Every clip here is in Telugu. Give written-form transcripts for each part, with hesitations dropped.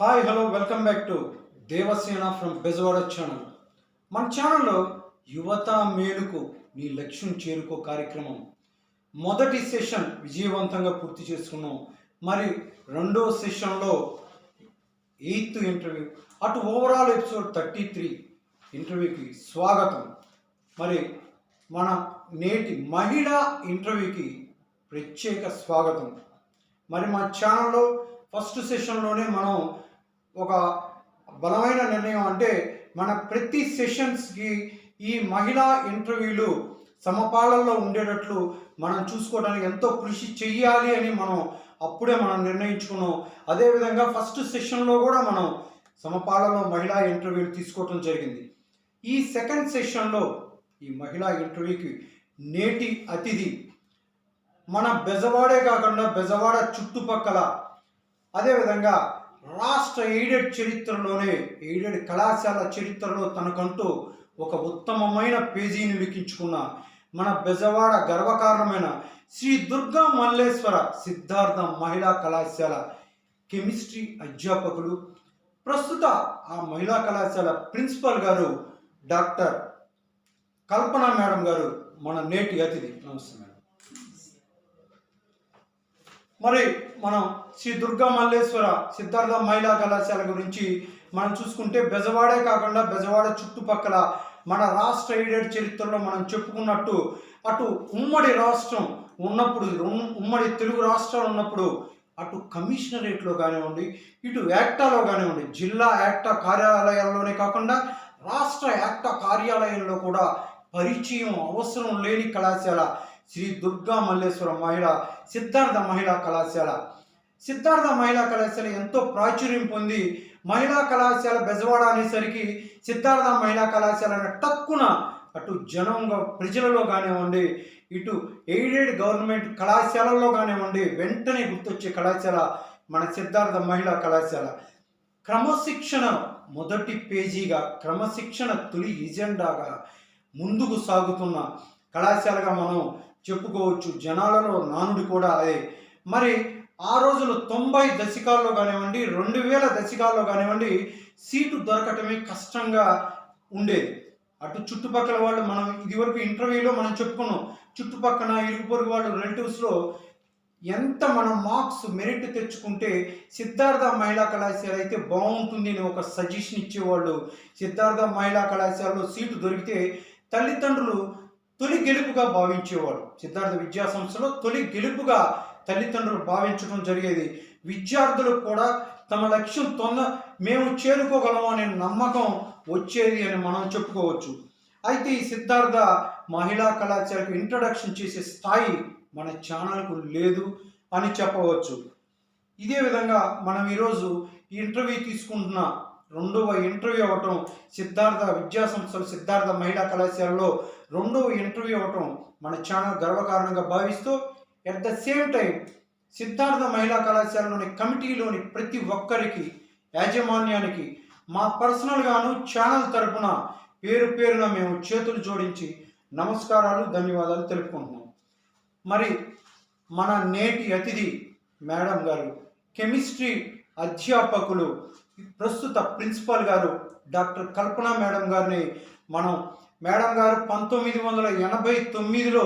Hi hello welcome back to Devasena from Bezawada channel. మన ఛానల్లో యువత మేలుకు నీ లక్ష్యం చేరుకో కార్యక్రమం మొదటి సెషన్ విజయవంతంగా పూర్తి చేసుకున్నాం. మరి రెండో సెషన్లో ఎయిత్ ఇంటర్వ్యూ అటు ఓవరాల్ ఎపిసోడ్ 33 ఇంటర్వ్యూకి స్వాగతం. మరి మన నేటి మహిళా ఇంటర్వ్యూకి ప్రత్యేక స్వాగతం. మరి మా ఛానల్లో ఫస్ట్ సెషన్లోనే మనం ఒక బలమైన నిర్ణయం అంటే మన ప్రతి సెషన్స్కి ఈ మహిళా ఇంటర్వ్యూలు సమపాలనలో ఉండేటట్లు మనం చూసుకోవడానికి ఎంతో కృషి చెయ్యాలి అని మనం అప్పుడే నిర్ణయించుకున్నాం. అదేవిధంగా ఫస్ట్ సెషన్లో కూడా మనం సమపాలనలో మహిళా ఇంటర్వ్యూలు తీసుకోవటం జరిగింది. ఈ సెకండ్ సెషన్లో ఈ మహిళా ఇంటర్వ్యూకి నేటి అతిథి మన బెజవాడే కాకుండా బెజవాడ చుట్టుపక్కల అదేవిధంగా రాష్ట్ర ఎయిడెడ్ చరిత్రలోనే ఎయిడెడ్ కళాశాల చరిత్రలో తనకంటూ ఒక ఉత్తమమైన పేజీని లిఖించుకున్న మన బెజవాడ గర్వకారణమైన శ్రీ దుర్గా మల్లేశ్వర సిద్ధార్థ మహిళా కళాశాల కెమిస్ట్రీ అధ్యాపకులు, ప్రస్తుత ఆ మహిళా కళాశాల ప్రిన్సిపల్ గారు డాక్టర్ కల్పన మేడం గారు మన నేటి అతిథి. నమస్తే మేడం. మరి మనం శ్రీ దుర్గా మల్లేశ్వర సిద్ధార్థ మహిళా కళాశాల గురించి మనం చూసుకుంటే బెజవాడే కాకుండా బెజవాడ చుట్టుపక్కల మన రాష్ట్ర ఎయిడెడ్ చరిత్రలో మనం చెప్పుకున్నట్టు అటు ఉమ్మడి రాష్ట్రం ఉన్నప్పుడు ఉమ్మడి తెలుగు రాష్ట్రాలు ఉన్నప్పుడు అటు కమిషనరేట్లో కానివ్వండి, ఇటు యాక్టాలో కానివ్వండి, జిల్లా యాక్టా కార్యాలయాల్లోనే కాకుండా రాష్ట్ర యాక్టా కార్యాలయంలో కూడా పరిచయం అవసరం లేని కళాశాల శ్రీ దుర్గా మల్లేశ్వర సిద్ధార్థ మహిళా కళాశాల. సిద్ధార్థ మహిళా కళాశాల ఎంతో ప్రాచుర్యం పొంది మహిళా కళాశాల బెజవాడ అనేసరికి సిద్ధార్థ మహిళా కళాశాల టక్కున అటు జనంగా ప్రజలలో కానివ్వండి, ఇటు ఎయిడెడ్ గవర్నమెంట్ కళాశాలల్లో కానివ్వండి వెంటనే గుర్తొచ్చే కళాశాల మన సిద్ధార్థ మహిళా కళాశాల. క్రమశిక్షణ మొదటి పేజీగా, క్రమశిక్షణ తొలి ఎజెండాగా ముందుకు సాగుతున్న కళాశాలగా మనం చెప్పుకోవచ్చు. జనాలలో నానుడి కూడా అదే. మరి ఆ రోజులు 90 దశకాల్లో కానివ్వండి, 2000 దశకాల్లో కానివ్వండి సీటు దొరకటమే కష్టంగా ఉండేది. అటు చుట్టుపక్కల వాళ్ళు మనం ఇదివరకు ఇంటర్వ్యూలో మనం చెప్పుకున్నాం, చుట్టుపక్కల ఇరుగు పొరుగు వాళ్ళు రిలేటివ్స్లో ఎంత మనం మార్క్స్ మెరిట్ తెచ్చుకుంటే సిద్ధార్థ మహిళా కళాశాల అయితే బాగుంటుంది అని ఒక సజెషన్ ఇచ్చేవాళ్ళు. సిద్ధార్థ మహిళా కళాశాలలో సీటు దొరికితే తల్లిదండ్రులు తొలి గెలుపుగా భావించేవాడు. సిద్ధార్థ విద్యా సంస్థలో తొలి గెలుపుగా తల్లిదండ్రులు భావించడం జరిగేది. విద్యార్థులకు కూడా తమ లక్ష్యం మేము చేరుకోగలము అనే నమ్మకం వచ్చేది అని మనం చెప్పుకోవచ్చు. అయితే ఈ సిద్ధార్థ మహిళా కళాశాలకు ఇంట్రడక్షన్ చేసే స్థాయి మన ఛానల్కు లేదు అని చెప్పవచ్చు. ఇదే విధంగా మనం ఈరోజు ఈ ఇంటర్వ్యూ తీసుకుంటున్న రెండవ ఇంటర్వ్యూ అవ్వటం సిద్ధార్థ విద్యా సంస్థలు సిద్ధార్థ మహిళా కళాశాలలో రెండవ ఇంటర్వ్యూ అవ్వటం మన ఛానల్ గర్వకారణంగా భావిస్తూ at the same time Siddhartha మహిళా కళాశాలలోని కమిటీలోని ప్రతి ఒక్కరికి యాజమాన్యానికి మా పర్సనల్గాను ఛానల్ తరపున పేరు పేరున మేము చేతులు జోడించి నమస్కారాలు, ధన్యవాదాలు తెలుపుకుంటున్నాం. మరి మన నేటి అతిథి మేడం గారు కెమిస్ట్రీ అధ్యాపకులు, ప్రస్తుత ప్రిన్సిపల్ గారు డాక్టర్ కల్పన మేడం గారిని మేడం గారు 1989లో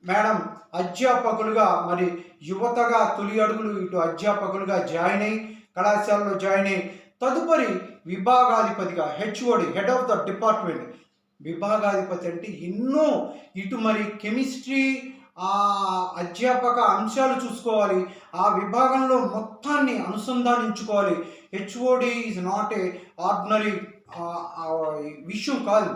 మేడం అధ్యాపకులుగా మరి యువతగా తొలి అడుగులు ఇటు అధ్యాపకులుగా జాయిన్ అయ్యి కళాశాలలో జాయిన్ అయ్యి తదుపరి విభాగాధిపతిగా HOD head of the department విభాగాధిపతి అంటే ఎన్నో ఇటు మరి కెమిస్ట్రీ అధ్యాపక అంశాలు చూసుకోవాలి, ఆ విభాగంలో మొత్తాన్ని అనుసంధానించుకోవాలి. HOD is not a ordinary విషయం కాదు.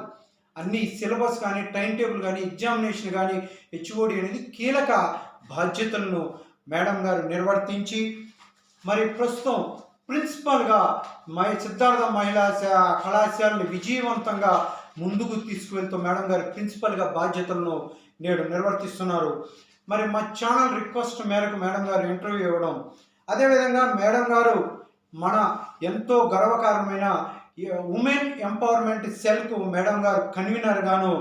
అన్ని సిలబస్ కానీ, టైం టేబుల్ కానీ, ఎగ్జామినేషన్ కానీ హెచ్ఓడి అనేది కీలక బాధ్యతలను మేడం గారు నిర్వర్తించి మరి ప్రస్తుతం ప్రిన్సిపల్గా సిద్ధార్థ మహిళా కళాశాలని విజయవంతంగా ముందుకు తీసుకువెళ్తూ మేడం గారు ప్రిన్సిపల్గా బాధ్యతలను నేడు నిర్వర్తిస్తున్నారు. మరి మా ఛానల్ రిక్వెస్ట్ మేరకు మేడం గారు ఇంటర్వ్యూ ఇవ్వడం, అదేవిధంగా మేడం గారు మన ఎంతో గర్వకారణమైన ఉమెన్ ఎంపవర్మెంట్ సెల్కు మేడం గారు కన్వీనర్గాను,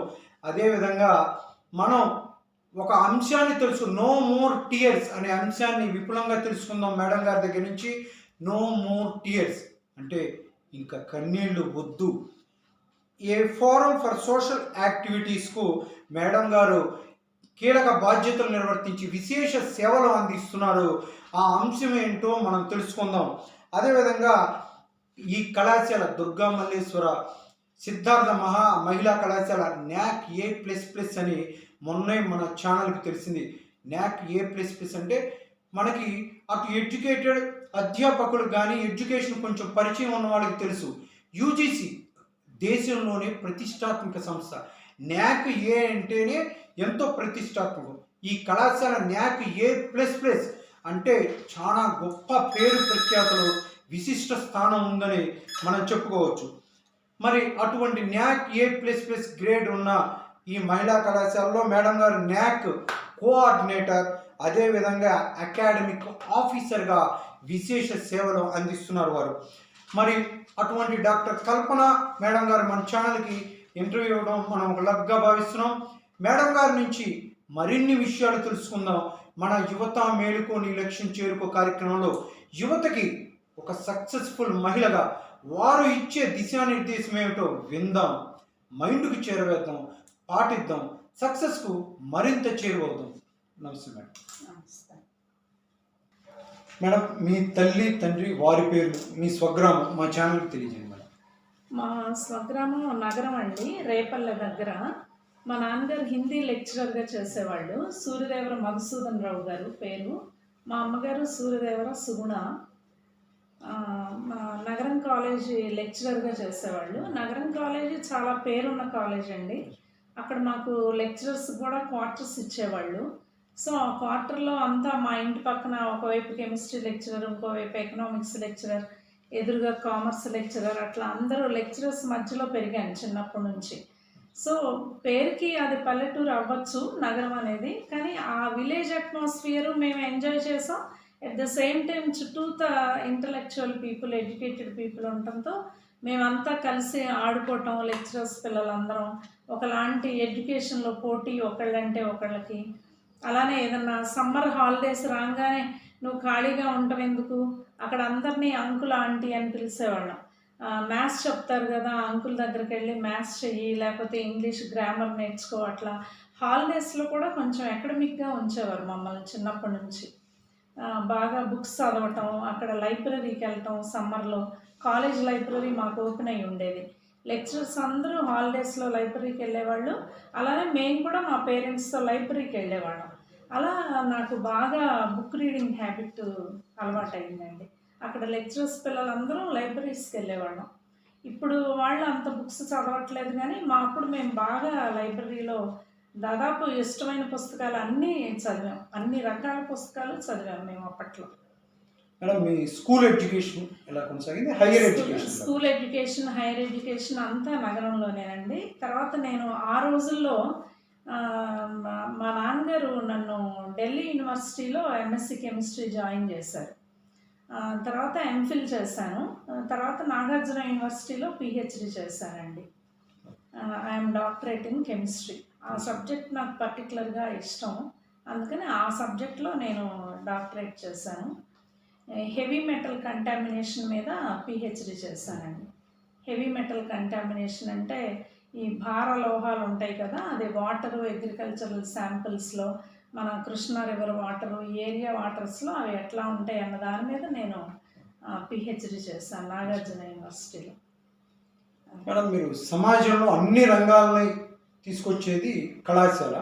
అదేవిధంగా మనం ఒక అంశాన్ని నో మోర్ టీయర్స్ అనే అంశాన్ని విపులంగా తెలుసుకుందాం మేడం గారి దగ్గర నుంచి. నో మోర్ టీయర్స్ అంటే ఇంకా కన్నీళ్ళు వద్దు. ఏ ఫోరం ఫర్ సోషల్ యాక్టివిటీస్కు మేడం గారు కీలక బాధ్యతలు నిర్వర్తించి విశేష సేవలు అందిస్తున్నారు. ఆ అంశం ఏంటో మనం తెలుసుకుందాం. అదేవిధంగా ఈ కళాశాల దుర్గా మల్లేశ్వర సిద్ధార్థ మహిళా కళాశాల న్యాక్ A++ అని మొన్నే మన ఛానల్కి తెలిసింది. న్యాక్ A++ అంటే మనకి అటు ఎడ్యుకేటెడ్ అధ్యాపకులు కానీ ఎడ్యుకేషన్ కొంచెం పరిచయం ఉన్న వాళ్ళకి తెలుసు. యూజీసీ దేశంలోనే ప్రతిష్టాత్మక సంస్థ. న్యాక్ ఏ అంటేనే ఎంతో ప్రతిష్టాత్మకం. ఈ కళాశాల న్యాక్ A++ అంటే చాలా గొప్ప పేరు ప్రఖ్యాతులు విశిష్ట స్థానం ఉందని మనం చెప్పుకోవచ్చు. మరి అటువంటి న్యాక్ A++ గ్రేడ్ ఉన్న ఈ మహిళా కళాశాలలో మేడం గారు న్యాక్ కోఆర్డినేటర్, అదేవిధంగా అకాడమిక్ ఆఫీసర్గా విశేష సేవలు అందిస్తున్నారు వారు. మరి అటువంటి డాక్టర్ కల్పన మేడం గారు మన ఛానల్కి ఇంటర్వ్యూ ఇవ్వడం మనం ఒక లబ్గా భావిస్తున్నాం. మేడం గారి నుంచి మరిన్ని విషయాలు తెలుసుకుందాం. మన యువత మేలుకోని లక్ష్యం చేరుకో కార్యక్రమంలో యువతకి ఒక సక్సెస్ఫుల్ మహిళగా వారు ఇచ్చే దిశానిర్దేశం ఏమిటో విందాం, మైండ్కి చేరవేద్దాం, పాటిద్దాం, సక్సెస్కు మరింత చేరువవుదాం. నమస్తే మేడం. మేడం, మీ తల్లి తండ్రి వారి పేరు, మీ స్వగ్రామం మా ఛానల్కి తెలియజేయండి మేడం. మా స్వగ్రామం నగరం అండి, రేపల్లె దగ్గర. మా నాన్నగారు హిందీ లెక్చరర్గా చేసేవాళ్ళు. సూర్యదేవర మధుసూదన్ రావు గారు పేరు. మా అమ్మగారు సూర్యదేవర సుగుణ. మా నగరం కాలేజీ లెక్చరర్గా చేసేవాళ్ళు. నగరం కాలేజీ చాలా పేరున్న కాలేజ్ అండి. అక్కడ మాకు లెక్చరర్స్ కూడా క్వార్టర్స్ ఇచ్చేవాళ్ళు. సో ఆ క్వార్టర్లో అంతా మా ఇంటి పక్కన ఒకవైపు కెమిస్ట్రీ లెక్చరర్, ఇంకోవైపు ఎకనామిక్స్ లెక్చరర్, ఎదురుగా కామర్స్ లెక్చరర్, అట్లా అందరూ లెక్చరర్స్ మధ్యలో పెరిగాను చిన్నప్పటి నుంచి. సో పేరుకి అది పల్లెటూరు అవ్వచ్చు నగరం అనేది, కానీ ఆ విలేజ్ అట్మాస్ఫియర్ మేము ఎంజాయ్ చేసాం. ఎట్ ద సేమ్ టైం చుట్టూత ఇంటలెక్చువల్ పీపుల్, ఎడ్యుకేటెడ్ పీపుల్ ఉండటంతో మేమంతా కలిసి ఆడుకోవటం, లెక్చరర్స్ పిల్లలందరం ఒకలాంటి ఎడ్యుకేషన్లో పోటీ ఒకళ్ళంటే ఒకళ్ళకి. అలానే ఏదన్నా సమ్మర్ హాలిడేస్ రాగానే నువ్వు ఖాళీగా ఉండటం ఎందుకు, అక్కడ అందరినీ అంకుల్ ఆంటీ అని పిలిచేవాళ్ళం. మ్యాథ్స్ చెప్తారు కదా, అంకుల్ దగ్గరికి వెళ్ళి మ్యాథ్స్ చెయ్యి, లేకపోతే ఇంగ్లీష్ గ్రామర్ నేర్చుకో. అట్లా హాలిడేస్లో కూడా కొంచెం అకాడమిక్గా ఉంచేవారు మమ్మల్ని చిన్నప్పటి నుంచి. బాగా బుక్స్ చదవటం, అక్కడ లైబ్రరీకి వెళ్ళటం. సమ్మర్లో కాలేజ్ లైబ్రరీ మాకు ఓపెన్ అయ్యి ఉండేది. లెక్చరర్స్ అందరూ హాలిడేస్లో లైబ్రరీకి వెళ్ళేవాళ్ళు. అలానే మేము కూడా మా పేరెంట్స్తో లైబ్రరీకి వెళ్ళేవాళ్ళం. అలా నాకు బాగా బుక్ రీడింగ్ హ్యాబిట్ అలవాటు అయిందండి. అక్కడ లెక్చరర్స్ పిల్లలందరూ లైబ్రరీస్కి వెళ్ళేవాళ్ళం. ఇప్పుడు వాళ్ళు అంత బుక్స్ చదవట్లేదు, కానీ మా అప్పుడు మేము బాగా లైబ్రరీలో దాదాపు ఇష్టమైన పుస్తకాలు అన్నీ చదివాం. అన్ని రకాల పుస్తకాలు చదివాం మేము అప్పట్లో. మేడం, మీ స్కూల్ ఎడ్యుకేషన్ ఎలా కొనసాగింది? Higher education? School education, higher education అంతా నగరంలోనేనండి. తర్వాత నేను ఆ రోజుల్లో మా నాన్నగారు నన్ను ఢిల్లీ యూనివర్సిటీలో ఎంఎస్సి కెమిస్ట్రీ జాయిన్ చేశారు. తర్వాత ఎంఫిల్ చేశాను. తర్వాత నాగార్జున యూనివర్సిటీలో పిహెచ్డి చేశానండి. I'm doctorate in chemistry. ఆ సబ్జెక్ట్ నాకు పర్టికులర్గా ఇష్టం, అందుకని ఆ సబ్జెక్ట్లో నేను డాక్టరేట్ చేశాను. హెవీ మెటల్ కంటామినేషన్ మీద పిహెచ్డి చేశానండి. హెవీ మెటల్ కంటామినేషన్ అంటే ఈ భార లోహాలు ఉంటాయి కదా, అది వాటరు, అగ్రికల్చరల్ శాంపిల్స్లో మన కృష్ణా రివర్ వాటరు, ఏరియా వాటర్స్లో అవి ఎట్లా ఉంటాయి అన్న దాని మీద నేను పిహెచ్డి చేశాను నాగార్జున యూనివర్సిటీలో. మేడం, మీరు సమాజంలో అన్ని రంగాలని తీసుకొచ్చేది కళాశాల.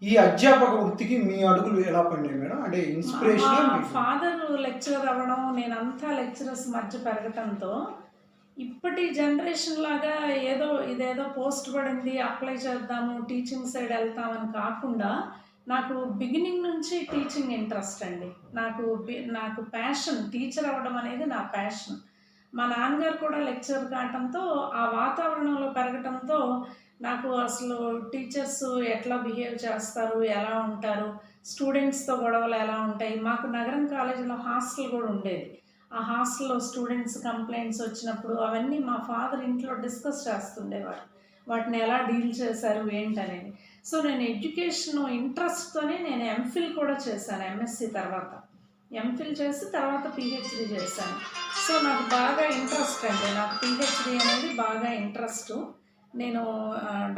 ఈ అధ్యాపక వృత్తికి మీ అడుగులు ఎలా పడినాయి మేడం? అంటే ఇన్స్పిరేషన్? ఫాదర్ లెక్చరర్ అవ్వడం, నేనంతా లెక్చరర్స్ మధ్య పెరగటంతో ఇప్పటి జనరేషన్ లాగా ఇదేదో పోస్ట్ పడింది అప్లై చేద్దాము, టీచింగ్ సైడ్ వెళ్తామని కాకుండా నాకు బిగినింగ్ నుంచి టీచింగ్ ఇంట్రెస్ట్ అండి. నాకు ప్యాషన్, టీచర్ అవ్వడం అనేది నా ప్యాషన్. మా నాన్నగారు కూడా లెక్చరర్ కావటంతో, ఆ వాతావరణంలో పెరగటంతో నాకు అసలు టీచర్స్ ఎట్లా బిహేవ్ చేస్తారు, ఎలా ఉంటారు, స్టూడెంట్స్తో గొడవలు ఎలా ఉంటాయి. మాకు నగరం కాలేజీలో హాస్టల్ కూడా ఉండేది. ఆ హాస్టల్లో స్టూడెంట్స్ కంప్లైంట్స్ వచ్చినప్పుడు అవన్నీ మా ఫాదర్ ఇంట్లో డిస్కస్ చేస్తుండేవారు. వాటిని ఎలా డీల్ చేశారు ఏంటనేది. సో నేను ఎడ్యుకేషన్ ఇంట్రెస్ట్తోనే నేను ఎంఫిల్ కూడా చేశాను. ఎంఎస్సి తర్వాత ఎంఫిల్ చేసి తర్వాత పిహెచ్డి చేశాను. సో నాకు బాగా ఇంట్రెస్ట్ అండి, నాకు పిహెచ్డి అనేది బాగా ఇంట్రెస్ట్. నేను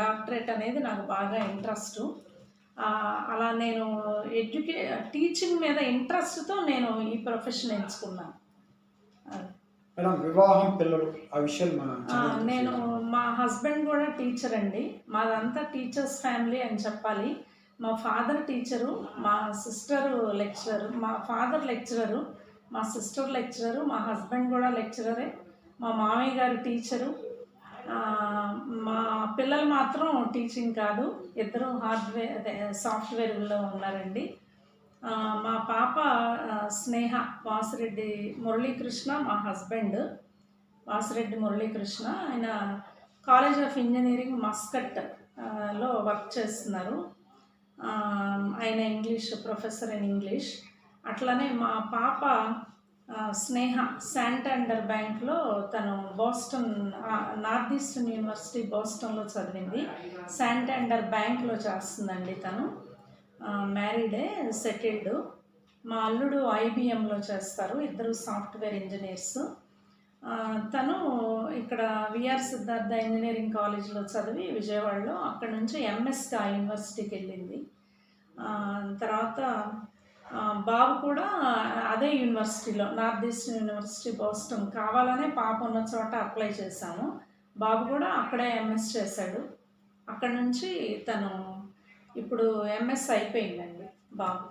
డాక్టరేట్ అనేది నాకు బాగా ఇంట్రెస్ట్. అలా నేను టీచింగ్ మీద ఇంట్రెస్ట్తో నేను ఈ ప్రొఫెషన్ ఎంచుకున్నాను. అది. మేడం వివాహం పిల్లలు ఆ విషయాలు మన నేను మా హస్బెండ్ కూడా టీచర్ అండి. మాదంతా టీచర్స్ ఫ్యామిలీ అని చెప్పాలి. మా ఫాదర్ టీచరు, మా సిస్టరు లెక్చరరు. మా ఫాదర్ లెక్చరరు, మా సిస్టర్ లెక్చరరు, మా హస్బెండ్ కూడా లెక్చరరే. మా మామయ్య గారు టీచరు. మా పిల్లలు మాత్రం టీచింగ్ కాదు, ఇద్దరు హార్డ్వేర్ అదే సాఫ్ట్వేర్లో ఉన్నారండి. మా పాప స్నేహ వాసిరెడ్డి మురళీకృష్ణ, మా హస్బెండ్ వాసిరెడ్డి మురళీకృష్ణ. ఆయన కాలేజ్ ఆఫ్ ఇంజనీరింగ్ మస్కట్ లో వర్క్ చేస్తున్నారు. ఆయన ఇంగ్లీష్ ప్రొఫెసర్ ఇన్ ఇంగ్లీష్. అట్లానే మా పాప స్నేహ శాంటాండర్ బ్యాంక్లో తను బోస్టన్ నార్త్ ఈస్టర్న్ యూనివర్సిటీ బోస్టన్లో చదివింది. శాంటాండర్ బ్యాంక్లో చేస్తుందండి తను. మ్యారీడే, సెటిల్డ్. మా అల్లుడు ఐబిఎంలో చేస్తారు, ఇద్దరు సాఫ్ట్వేర్ ఇంజనీర్స్. తను ఇక్కడ విఆర్ సిద్ధార్థ ఇంజనీరింగ్ కాలేజ్లో చదివి విజయవాడలో, అక్కడ నుంచి ఎంఎస్కి ఆ యూనివర్సిటీకి వెళ్ళింది. తర్వాత బాబు కూడా అదే యూనివర్సిటీలో, నార్త్ ఈస్టర్న్ యూనివర్సిటీ బోస్టన్, కావాలనే పాప ఉన్న చోట అప్లై చేశాము. బాబు కూడా అక్కడే ఎంఎస్ చేశాడు. అక్కడ నుంచి తను ఇప్పుడు ఎంఎస్ అయిపోయిందండి బాబు.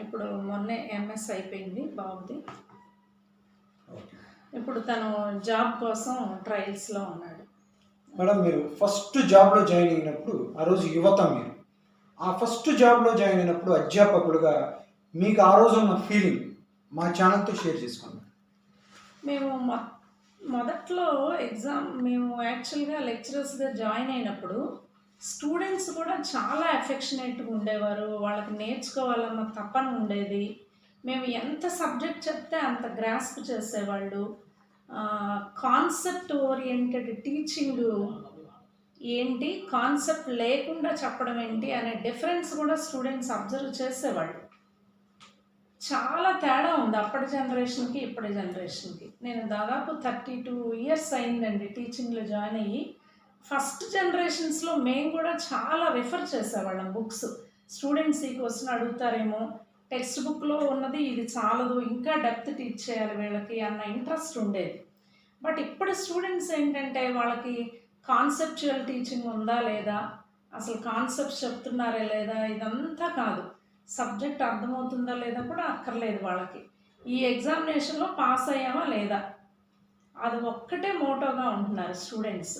ఇప్పుడు మొన్నే ఎంఎస్ అయిపోయింది బాబుది. ఇప్పుడు తను జాబ్ కోసం ట్రయల్స్లో ఉన్నాడు. మేడం మీరు ఫస్ట్ జాబ్లో జాయిన్ అయినప్పుడు, ఆ రోజు యువత మీరు ఆ ఫస్ట్ జాబ్లో జాయిన్ అయినప్పుడు అధ్యాపకులుగా మీకు ఆ రోజు ఉన్న ఫీలింగ్ మా ఛానల్తో షేర్ చేసుకోండి. మేము మొదట్లో మేము యాక్చువల్గా లెక్చరర్స్గా జాయిన్ అయినప్పుడు స్టూడెంట్స్ కూడా చాలా ఎఫెక్షనేట్గా ఉండేవారు. వాళ్ళకి నేర్చుకోవాలన్న తపన ఉండేది. మేము ఎంత సబ్జెక్ట్ చెప్తే అంత గ్రాస్ప్ చేసేవాళ్ళు. కాన్సెప్ట్ ఓరియంటెడ్ టీచింగ్ ఏంటి, కాన్సెప్ట్ లేకుండా చెప్పడం ఏంటి అనే డిఫరెన్స్ కూడా స్టూడెంట్స్ అబ్జర్వ్ చేసేవాళ్ళు. చాలా తేడా ఉంది అప్పటి జనరేషన్కి ఇప్పటి జనరేషన్కి. నేను దాదాపు 32 years అయిందండి టీచింగ్లో జాయిన్ అయ్యి. ఫస్ట్ జనరేషన్స్లో మేము కూడా చాలా రిఫర్ చేసేవాళ్ళం బుక్స్. స్టూడెంట్స్ ఈ క్వశ్చన్ అడుగుతారేమో, టెక్స్ట్ బుక్లో ఉన్నది ఇది చాలదు, ఇంకా డెప్త్ టీచ్ చేయాలి వీళ్ళకి అన్న ఇంట్రెస్ట్ ఉండేది. బట్ ఇప్పుడు స్టూడెంట్స్ ఏంటంటే వాళ్ళకి కాన్సెప్చువల్ టీచింగ్ ఉందా లేదా, అసలు కాన్సెప్ట్స్ చెప్తున్నారా లేదా, ఇదంతా కాదు. సబ్జెక్ట్ అర్థమవుతుందా లేదా కూడా అక్కర్లేదు వాళ్ళకి. ఈ ఎగ్జామినేషన్లో పాస్ అయ్యామా లేదా, అది ఒక్కటే మోటోగా ఉంటున్నారు స్టూడెంట్స్.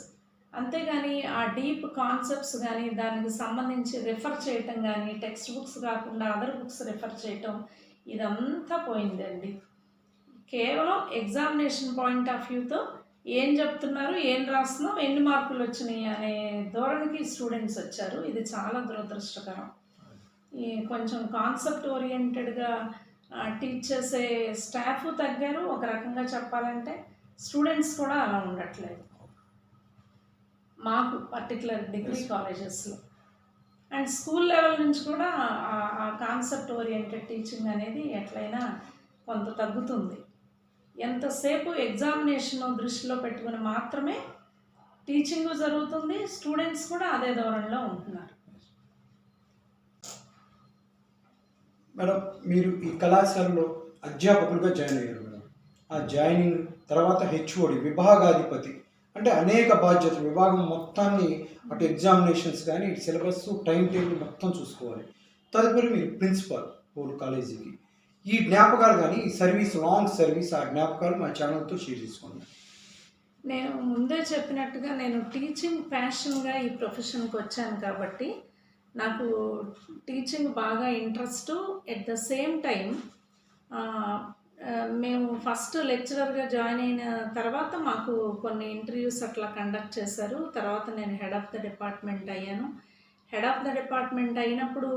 అంతేగాని ఆ డీప్ కాన్సెప్ట్స్ కానీ, దానికి సంబంధించి రిఫర్ చేయటం కానీ, టెక్స్ట్ బుక్స్ కాకుండా అదర్ బుక్స్ రిఫర్ చేయటం, ఇదంతా పోయిందండి. కేవలం ఎగ్జామినేషన్ పాయింట్ ఆఫ్ వ్యూతో ఏం చెప్తున్నారు, ఏం రాస్తున్నాం, ఎన్ని మార్కులు వచ్చినాయి అనే ధోరణికి స్టూడెంట్స్ వచ్చారు. ఇది చాలా దురదృష్టకరం. ఈ కొంచెం కాన్సెప్ట్ ఓరియంటెడ్గా టీచ్ చేసే స్టాఫ్ తగ్గారు ఒక రకంగా చెప్పాలంటే. స్టూడెంట్స్ కూడా అలా ఉండట్లేదు మాకు పర్టికులర్ డిగ్రీ కాలేజెస్లో. అండ్ స్కూల్ లెవెల్ నుంచి కూడా ఆ కాన్సెప్ట్ ఓరియంటెడ్ టీచింగ్ అనేది ఎట్లయినా కొంత తగ్గుతుంది. ఎంతసేపు ఎగ్జామినేషన్ దృష్టిలో పెట్టుకుని మాత్రమే టీచింగ్ జరుగుతుంది, స్టూడెంట్స్ కూడా అదే ధోరణిలో ఉంటున్నారు. మేడం మీరు ఈ కళాశాలలో అధ్యాపకులుగా జాయిన్ అయ్యారు మేడం. ఆ జాయినింగ్ తర్వాత హెచ్ఓడి విభాగాధిపతి, అంటే అనేక బాధ్యతలు, విభాగం మొత్తాన్ని అటు ఎగ్జామినేషన్స్ కానీ ఇటు సిలబస్ టైం టేబుల్ మొత్తం చూసుకోవాలి. తదుపరి మీరు ప్రిన్సిపాల్ ఓల్డ్ కాలేజీకి. ఈ జ్ఞాపకాలు కానీ ఈ సర్వీస్, లాంగ్ సర్వీస్, ఆ జ్ఞాపకాలు మా ఛానల్తో షేర్ చేసుకోండి. నేను ముందే చెప్పినట్టుగా నేను టీచింగ్ ప్యాషన్గా ఈ ప్రొఫెషన్కి వచ్చాను కాబట్టి నాకు టీచింగ్ బాగా interest. At the same time మేము ఫస్ట్ లెక్చరర్గా జాయిన్ అయిన తర్వాత మాకు కొన్ని ఇంటర్వ్యూస్ అట్లా కండక్ట్ చేశారు. తర్వాత నేను హెడ్ ఆఫ్ ద డిపార్ట్మెంట్ అయ్యాను. హెడ్ ఆఫ్ ద డిపార్ట్మెంట్ అయినప్పుడు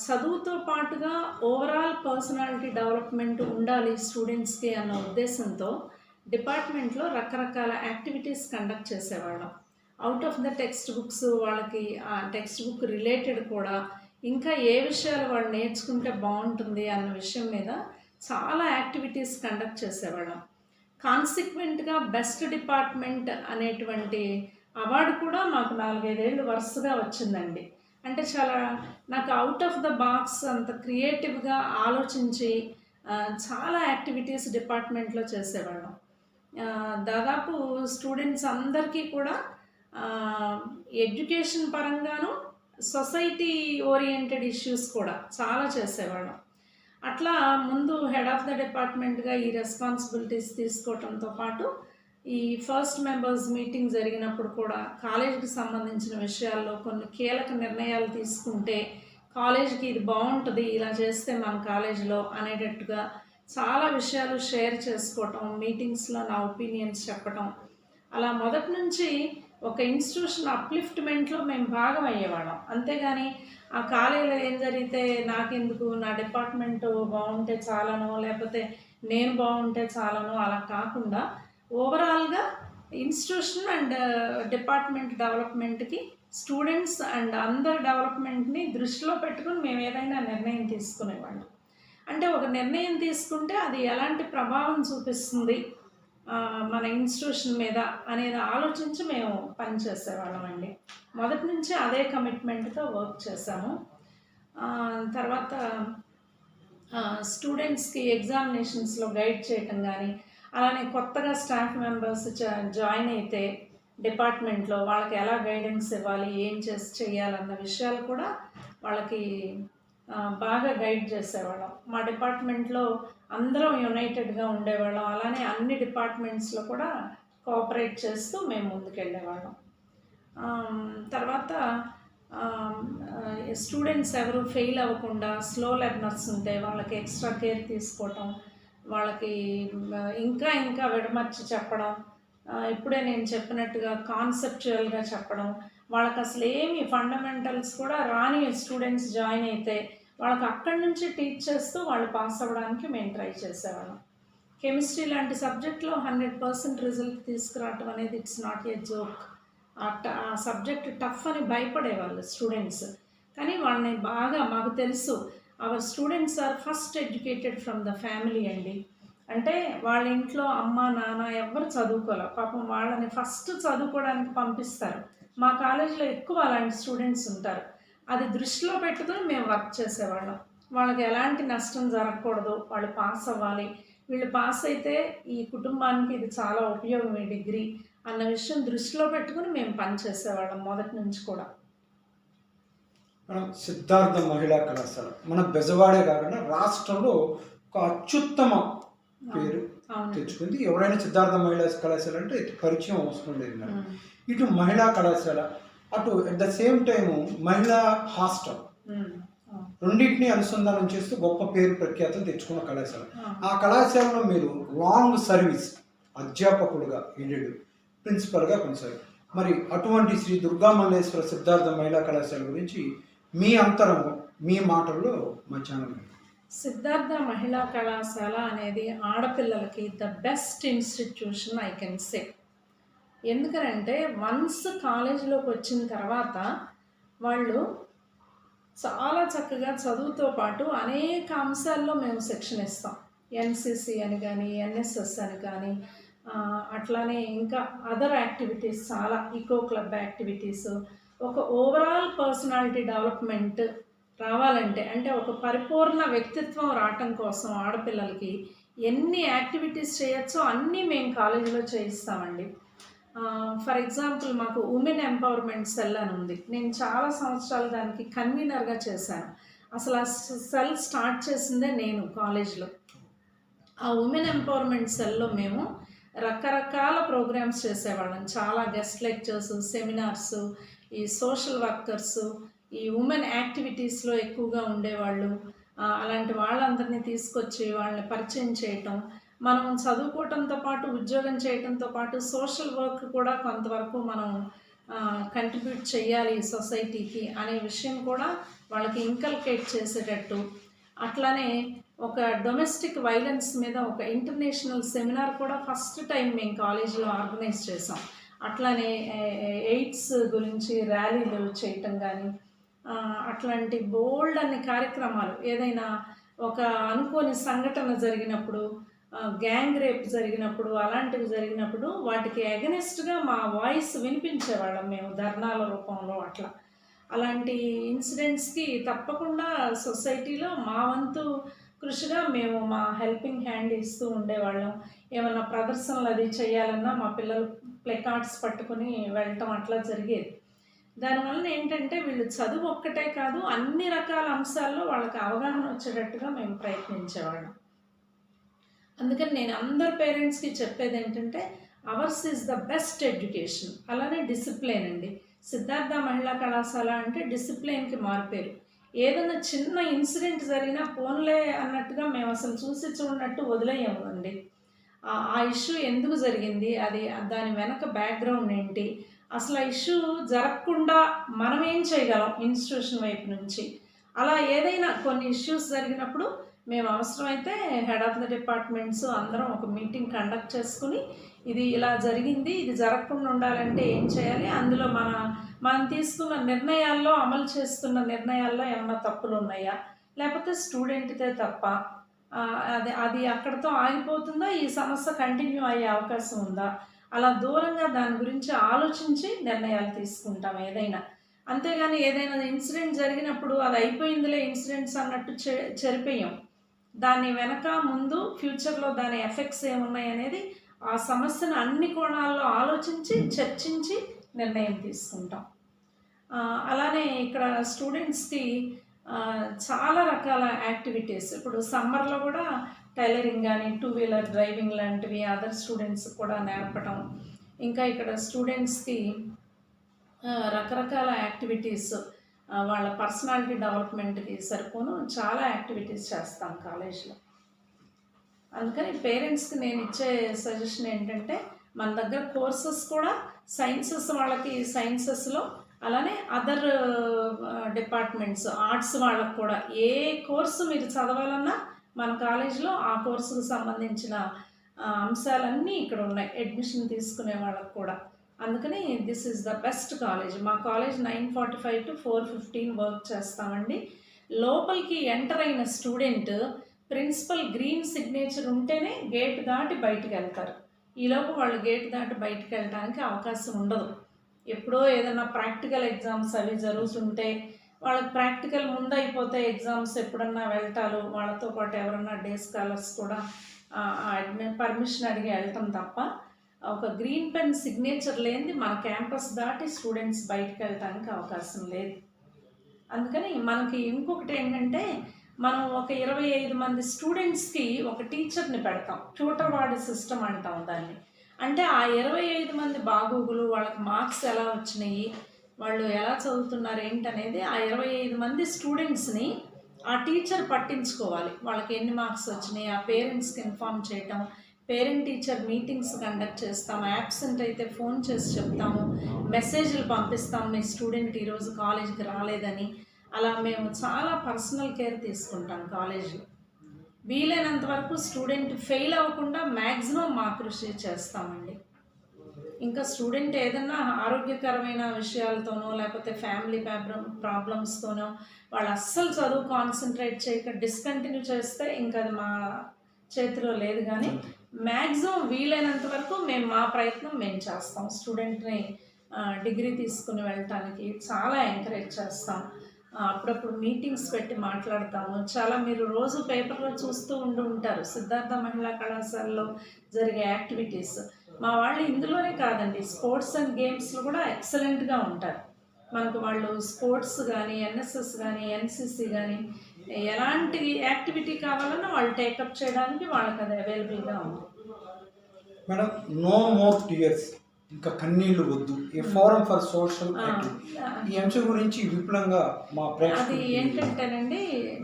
చదువుతో పాటుగా ఓవరాల్ పర్సనాలిటీ డెవలప్మెంట్ ఉండాలి స్టూడెంట్స్కి అన్న ఉద్దేశంతో డిపార్ట్మెంట్లో రకరకాల యాక్టివిటీస్ కండక్ట్ చేసేవాళ్ళం. Out of the text books, వాళ్ళకి ఆ టెక్స్ట్ బుక్ రిలేటెడ్ కూడా ఇంకా ఏ విషయాలు వాళ్ళు నేర్చుకుంటే బాగుంటుంది అన్న విషయం మీద చాలా యాక్టివిటీస్ కండక్ట్ చేసేవాళ్ళం. కాన్సిక్వెంట్గా బెస్ట్ డిపార్ట్మెంట్ అనేటువంటి అవార్డు కూడా మాకు 4-5 ఏళ్ళు వరుసగా వచ్చిందండి. అంటే చాలా నాకు అవుట్ ఆఫ్ ద బాక్స్ అంత క్రియేటివ్గా ఆలోచించి చాలా యాక్టివిటీస్ డిపార్ట్మెంట్లో చేసేవాళ్ళం. దాదాపు స్టూడెంట్స్ అందరికీ కూడా ఎడ్యుకేషన్ పరంగాను, సొసైటీ ఓరియంటెడ్ ఇష్యూస్ కూడా చాలా చేసేవాళ్ళం. అట్లా ముందు హెడ్ ఆఫ్ ద డిపార్ట్మెంట్గా ఈ రెస్పాన్సిబిలిటీస్ తీసుకోవటంతో పాటు ఈ ఫస్ట్ మెంబర్స్ మీటింగ్ జరిగినప్పుడు కూడా కాలేజీకి సంబంధించిన విషయాల్లో కొన్ని కీలక నిర్ణయాలు తీసుకుంటే కాలేజీకి ఇది బాగుంటుంది, ఇలా చేస్తే మన కాలేజీలో అనేటట్టుగా చాలా విషయాలు షేర్ చేసుకోవటం, మీటింగ్స్లో నా ఒపీనియన్స్ చెప్పటం, అలా మొదటి నుంచి ఒక ఇన్స్టిట్యూషన్ అప్లిఫ్ట్మెంట్లో మేము భాగం అయ్యేవాళ్ళం. అంతేగాని ఆ కాలేజీలో ఏం జరిగితే నాకెందుకు, నా డిపార్ట్మెంట్ బాగుంటే చాలను, లేకపోతే నేను బాగుంటే చాలను అలా కాకుండా ఓవరాల్గా ఇన్స్టిట్యూషన్ అండ్ డిపార్ట్మెంట్ డెవలప్మెంట్కి, స్టూడెంట్స్ అండ్ అందరి డెవలప్మెంట్ని దృష్టిలో పెట్టుకుని మేము ఏదైనా నిర్ణయం తీసుకునేవాళ్ళం. అంటే ఒక నిర్ణయం తీసుకుంటే అది ఎలాంటి ప్రభావం చూపిస్తుంది మన ఇన్స్టిట్యూషన్ మీద అనేది ఆలోచించి మేము పనిచేసేవాళ్ళం అండి. మొదటి నుంచి అదే కమిట్మెంట్తో వర్క్ చేసాము. తర్వాత స్టూడెంట్స్కి ఎగ్జామినేషన్స్లో గైడ్ చేయటం కానీ, అలానే కొత్తగా స్టాఫ్ మెంబర్స్ జాయిన్ అయితే డిపార్ట్మెంట్లో వాళ్ళకి ఎలా గైడెన్స్ ఇవ్వాలి, ఏం చేయాలన్న విషయాలు కూడా వాళ్ళకి బాగా గైడ్ చేసేవాళ్ళం. మా డిపార్ట్మెంట్లో అందరం యునైటెడ్గా ఉండేవాళ్ళం. అలానే అన్ని డిపార్ట్మెంట్స్లో కూడా కోఆపరేట్ చేస్తూ మేము ముందుకెళ్ళేవాళ్ళం. తర్వాత స్టూడెంట్స్ ఎవరు ఫెయిల్ అవ్వకుండా, స్లో లెర్నర్స్ ఉంటే వాళ్ళకి ఎక్స్ట్రా కేర్ తీసుకోవటం, వాళ్ళకి ఇంకా ఇంకా విడమర్చి చెప్పడం, ఇప్పుడే నేను చెప్పినట్టుగా కాన్సెప్చువల్గా చెప్పడం, వాళ్ళకి అసలు ఏమి ఫండమెంటల్స్ కూడా రాని స్టూడెంట్స్ జాయిన్ అయితే వాళ్ళకి అక్కడి నుంచి టీచ్ చేస్తూ వాళ్ళు పాస్ అవ్వడానికి మేము ట్రై చేసేవాళ్ళం. కెమిస్ట్రీ లాంటి సబ్జెక్ట్లో 100% రిజల్ట్ తీసుకురావటం అనేది ఇట్స్ నాట్ ఏ జోక్. ఆ సబ్జెక్ట్ టఫ్ అని భయపడేవాళ్ళు స్టూడెంట్స్. కానీ వాళ్ళని బాగా మాకు తెలుసు, our students are first educated from the family అండి. అంటే వాళ్ళ ఇంట్లో అమ్మ నాన్న ఎవ్వరు చదువుకోవాలి, పాపం వాళ్ళని ఫస్ట్ చదువుకోవడానికి పంపిస్తారు. మా కాలేజీలో ఎక్కువ అలాంటి స్టూడెంట్స్ ఉంటారు. అది దృష్టిలో పెట్టుకుని మేము వర్క్ చేసేవాళ్ళం. వాళ్ళకి ఎలాంటి నష్టం జరగకూడదు, వాళ్ళు పాస్ అవ్వాలి, వీళ్ళు పాస్ అయితే ఈ కుటుంబానికి ఇది చాలా ఉపయోగం ఈ డిగ్రీ అన్న విషయం దృష్టిలో పెట్టుకుని మేము పనిచేసేవాళ్ళం మొదటి నుంచి కూడా. మనం సిద్ధార్థ మహిళా కళాశాల మన బెజవాడే కాకుండా రాష్ట్రంలో ఒక అత్యుత్తమ పేరు తెచ్చుకుంది. ఎవరైనా సిద్ధార్థ మహిళా కళాశాల అంటే పరిచయం అవసరం లేదు మేడం. ఇటు మహిళా కళాశాల, అటు అట్ ద సేమ్ టైము మహిళా హాస్టల్, రెండింటినీ అనుసంధానం చేస్తూ గొప్ప పేరు ప్రఖ్యాతులు తెచ్చుకున్న కళాశాల. ఆ కళాశాలలో మీరు లాంగ్ సర్వీస్ అధ్యాపకులుగా ఎయిడెడ్ ప్రిన్సిపల్గా కొనసాగారు. మరి అటువంటి శ్రీ దుర్గా మల్లేశ్వర సిద్ధార్థ మహిళా కళాశాల గురించి మీ అంతరంగం, మీ మాటల్లో మా ఛానల్. సిద్ధార్థ మహిళా కళాశాల అనేది ఆడపిల్లలకి the best institution I can say. ఎందుకనంటే వన్స్ కాలేజీలోకి వచ్చిన తర్వాత వాళ్ళు చాలా చక్కగా చదువుతో పాటు అనేక అంశాల్లో మేము శిక్షణ ఇస్తాం. ఎన్సిసి అని కానీ, ఎన్ఎస్ఎస్ అని కానీ, అట్లానే ఇంకా అదర్ యాక్టివిటీస్ చాలా, ఈకో క్లబ్ యాక్టివిటీస్. ఒక ఓవరాల్ పర్సనాలిటీ డెవలప్మెంట్ రావాలంటే, అంటే ఒక పరిపూర్ణ వ్యక్తిత్వం రావటం కోసం ఆడపిల్లలకి ఎన్ని యాక్టివిటీస్ చేయొచ్చో అన్నీ మేము కాలేజీలో చేయిస్తామండి. ఫర్ ఎగ్జాంపుల్ మాకు ఉమెన్ ఎంపవర్మెంట్ సెల్ అని ఉంది. నేను చాలా సంవత్సరాలు దానికి కన్వీనర్గా చేశాను. అసలు ఆ సెల్ స్టార్ట్ చేసిందే నేను కాలేజ్లో. ఆ ఉమెన్ ఎంపవర్మెంట్ సెల్లో మేము రకరకాల ప్రోగ్రామ్స్ చేసేవాళ్ళం. చాలా గెస్ట్ లెక్చర్స్, సెమినార్స్, ఈ సోషల్ వర్కర్స్, ఈ ఉమెన్ యాక్టివిటీస్లో ఎక్కువగా ఉండేవాళ్ళు. అలాంటి వాళ్ళందరినీ తీసుకొచ్చి వాళ్ళని పరిచయం చేయటం, మనం చదువుకోవటంతో పాటు ఉద్యోగం చేయటంతో పాటు సోషల్ వర్క్ కూడా కొంతవరకు మనం కంట్రిబ్యూట్ చేయాలి సొసైటీకి అనే విషయం కూడా వాళ్ళకి ఇంకల్కేట్ చేసేటట్టు. అట్లానే ఒక డొమెస్టిక్ వైలెన్స్ మీద ఒక ఇంటర్నేషనల్ సెమినార్ కూడా ఫస్ట్ టైం మేము కాలేజీలో ఆర్గనైజ్ చేసాం. అట్లానే ఎయిడ్స్ గురించి ర్యాలీలు చేయటం కానీ, అట్లాంటి బోల్డ్ అన్ని కార్యక్రమాలు, ఏదైనా ఒక అనుకోని సంఘటన జరిగినప్పుడు, గ్యాంగ్ రేప్ జరిగినప్పుడు, అలాంటివి జరిగినప్పుడు వాటికి ఎగనెస్ట్‌గా మా వాయిస్ వినిపించేవాళ్ళం మేము ధర్నాల రూపంలో అట్లా. అలాంటి ఇన్సిడెంట్స్‌కి తప్పకుండా సొసైటీలో మా వంతు కృషిగా మేము మా హెల్పింగ్ హ్యాండ్ ఇస్తూ ఉండేవాళ్ళం. ఏమన్నా ప్రదర్శనలు అది చేయాలన్నా మా పిల్లలు ప్లెకార్డ్స్ పట్టుకొని వెళ్ళటం అట్లా జరిగేది. దానివలన ఏంటంటే వీళ్ళు చదువు ఒక్కటే కాదు, అన్ని రకాల అంశాల్లో వాళ్ళకి అవగాహన వచ్చేటట్టుగా మేము ప్రయత్నించేవాళ్ళం. అందుకని నేను అందరు పేరెంట్స్‌కి చెప్పేదేంటంటే, ours is the best education. అలానే డిసిప్లిన్ అండి. సిద్ధార్థ మహిళా కళాశాల అంటే డిసిప్లిన్‌కి మారుపేరు. ఏదైనా చిన్న ఇన్సిడెంట్ జరిగినా పోన్లే అన్నట్టుగా మేము అసలు చూసి చూడనట్టు వదిలేయమండి. ఆ ఇష్యూ ఎందుకు జరిగింది? అది దాని వెనక బ్యాక్‌గ్రౌండ్ ఏంటి? అసలు ఆ ఇష్యూ జరగకుండా మనం ఏం చేయగలం ఇన్‌స్టిట్యూషన్ వైపు నుంచి? అలా ఏదైనా కొన్ని ఇష్యూస్ జరిగినప్పుడు మేము అవసరమైతే హెడ్ ఆఫ్ ద డిపార్ట్మెంట్స్ అందరం ఒక మీటింగ్ కండక్ట్ చేసుకుని, ఇది ఇలా జరిగింది, ఇది జరగకుండా ఉండాలంటే ఏం చేయాలి? అందులో మనం తీసుకున్న నిర్ణయాల్లో, అమలు చేస్తున్న నిర్ణయాల్లో ఏమన్నా తప్పులు ఉన్నాయా? లేకపోతే స్టూడెంట్‌దే తప్పా? అది అది అక్కడితో ఆగిపోతుందా? ఈ సమస్య కంటిన్యూ అయ్యే అవకాశం ఉందా? అలా దూరంగా దాని గురించి ఆలోచించి నిర్ణయాలు తీసుకుంటాం ఏదైనా. అంతేగాని ఏదైనా ఇన్సిడెంట్ జరిగినప్పుడు అది అయిపోయిందిలే ఇన్సిడెంట్స్ అన్నట్టు చెరిపేయం. దాని వెనక ముందు ఫ్యూచర్‌లో దాని ఎఫెక్ట్స్ ఏమున్నాయనేది ఆ సమస్యను అన్ని కోణాల్లో ఆలోచించి, చర్చించి నిర్ణయం తీసుకుంటాం. అలానే ఇక్కడ స్టూడెంట్స్‌కి చాలా రకాల యాక్టివిటీస్ ఇప్పుడు సమ్మర్‌లో కూడా టైలరింగ్ గానీ, టూ వీలర్ డ్రైవింగ్ లాంటివి అదర్ స్టూడెంట్స్‌కి కూడా నేర్పటం. ఇంకా ఇక్కడ స్టూడెంట్స్‌కి రకరకాల యాక్టివిటీస్ వాళ్ళ పర్సనాలిటీ డెవలప్‌మెంట్‌కి సరిపోను చాలా యాక్టివిటీస్ చేస్తాం కాలేజ్‌లో. అందుకని పేరెంట్స్‌కి నేను ఇచ్చే సజెషన్ ఏంటంటే, మన దగ్గర కోర్సెస్ కూడా సైన్సెస్ వాళ్ళకి సైన్సెస్‌లో, అలానే అదర్ డిపార్ట్మెంట్స్ ఆర్ట్స్ వాళ్ళకి కూడా ఏ కోర్సు మీరు చదవాలన్నా మన కాలేజ్‌లో ఆ కోర్సుకు సంబంధించిన అంశాలన్నీ ఇక్కడ ఉన్నాయి అడ్మిషన్ తీసుకునే వాళ్ళకి కూడా. అందుకని this is the best college. మా కాలేజ్ 9:45 to 4:15 వర్క్ చేస్తామండి. లోపలికి ఎంటర్ అయిన స్టూడెంట్ ప్రిన్సిపల్ గ్రీన్ సిగ్నేచర్ ఉంటేనే గేట్ దాటి బయటికి వెళ్తారు. ఈలోపు వాళ్ళు గేట్ దాటి బయటికి వెళ్ళడానికి అవకాశం ఉండదు. ఎప్పుడో ఏదైనా ప్రాక్టికల్ ఎగ్జామ్స్ అవి జరుగుతుంటే వాళ్ళకి ప్రాక్టికల్ ముందు అయిపోతే ఎగ్జామ్స్ ఎప్పుడన్నా వెళ్తారు, వాళ్ళతో పాటు ఎవరన్నా డే స్కాలర్స్ కూడా పర్మిషన్ అడిగి వెళ్ళటం తప్ప ఒక గ్రీన్ పెన్ సిగ్నేచర్ లేనిది మన క్యాంపస్ దాటి స్టూడెంట్స్ బయటకు వెళ్ళటానికి అవకాశం లేదు. అందుకని మనకి ఇంకొకటి ఏంటంటే, మనం ఒక 25 మంది స్టూడెంట్స్కి ఒక టీచర్ని పెడతాం. ట్యూటర్ వార్డ్ సిస్టమ్ అంటాం దాన్ని. అంటే ఆ 25 మంది బాగోగులు, వాళ్ళకి మార్క్స్ ఎలా వచ్చినాయి, వాళ్ళు ఎలా చదువుతున్నారు ఏంటనేది ఆ 25 మంది స్టూడెంట్స్ని ఆ టీచర్ పట్టించుకోవాలి. వాళ్ళకి ఎన్ని మార్క్స్ వచ్చినాయి, ఆ పేరెంట్స్కి ఇన్ఫార్మ్ చేయటం, పేరెంట్ టీచర్ మీటింగ్స్ కండక్ట్ చేస్తాం, యాబ్సెంట్ అయితే ఫోన్ చేసి చెప్తాము, మెసేజ్లు పంపిస్తాం మీ స్టూడెంట్ ఈరోజు కాలేజీకి రాలేదని. అలా మేము చాలా పర్సనల్ కేర్ తీసుకుంటాం కాలేజీలో. వీలైనంత వరకు స్టూడెంట్ ఫెయిల్ అవ్వకుండా మ్యాక్సిమం మా కృషి చేస్తామండి. ఇంకా స్టూడెంట్ ఏదన్నా ఆరోగ్యకరమైన విషయాలతోనో లేకపోతే ఫ్యామిలీ ప్రాబ్లమ్స్తోనో వాళ్ళు అస్సలు చదువు కాన్సన్ట్రేట్ చేయక డిస్కంటిన్యూ చేస్తే ఇంకా అది మా చేతిలో లేదు. కానీ మ్యాక్సిమం వీలైనంత వరకు మేము మా ప్రయత్నం మేము చేస్తాం. స్టూడెంట్ని డిగ్రీ తీసుకుని వెళ్ళటానికి చాలా ఎంకరేజ్ చేస్తాం. అప్పుడప్పుడు మీటింగ్స్ పెట్టి మాట్లాడతాము. చాలా మీరు రోజు పేపర్లో చూస్తూ ఉంటారు సిద్ధార్థ మహిళా కళాశాలలో జరిగే యాక్టివిటీస్. మా వాళ్ళు ఇందులోనే కాదండి, స్పోర్ట్స్ అండ్ గేమ్స్లో కూడా ఎక్సలెంట్గా ఉంటారు. మనకు వాళ్ళు స్పోర్ట్స్ కానీ, ఎన్ఎస్ఎస్ కానీ, ఎన్సిసి కానీ ఎలాంటి యాక్టివిటీ కావాలన్నా వాళ్ళు టేకప్ చేయడానికి వాళ్ళకి అది అవైలబుల్గా ఉంది. మేడం, నో మోర్ టీయర్స్, ఇంకా కన్నీళ్లు వద్దు, ఏ ఫోరం ఫర్ సోషల్ ఈ అంశం గురించి విపులంగా మా అది ఏంటంటేనండి,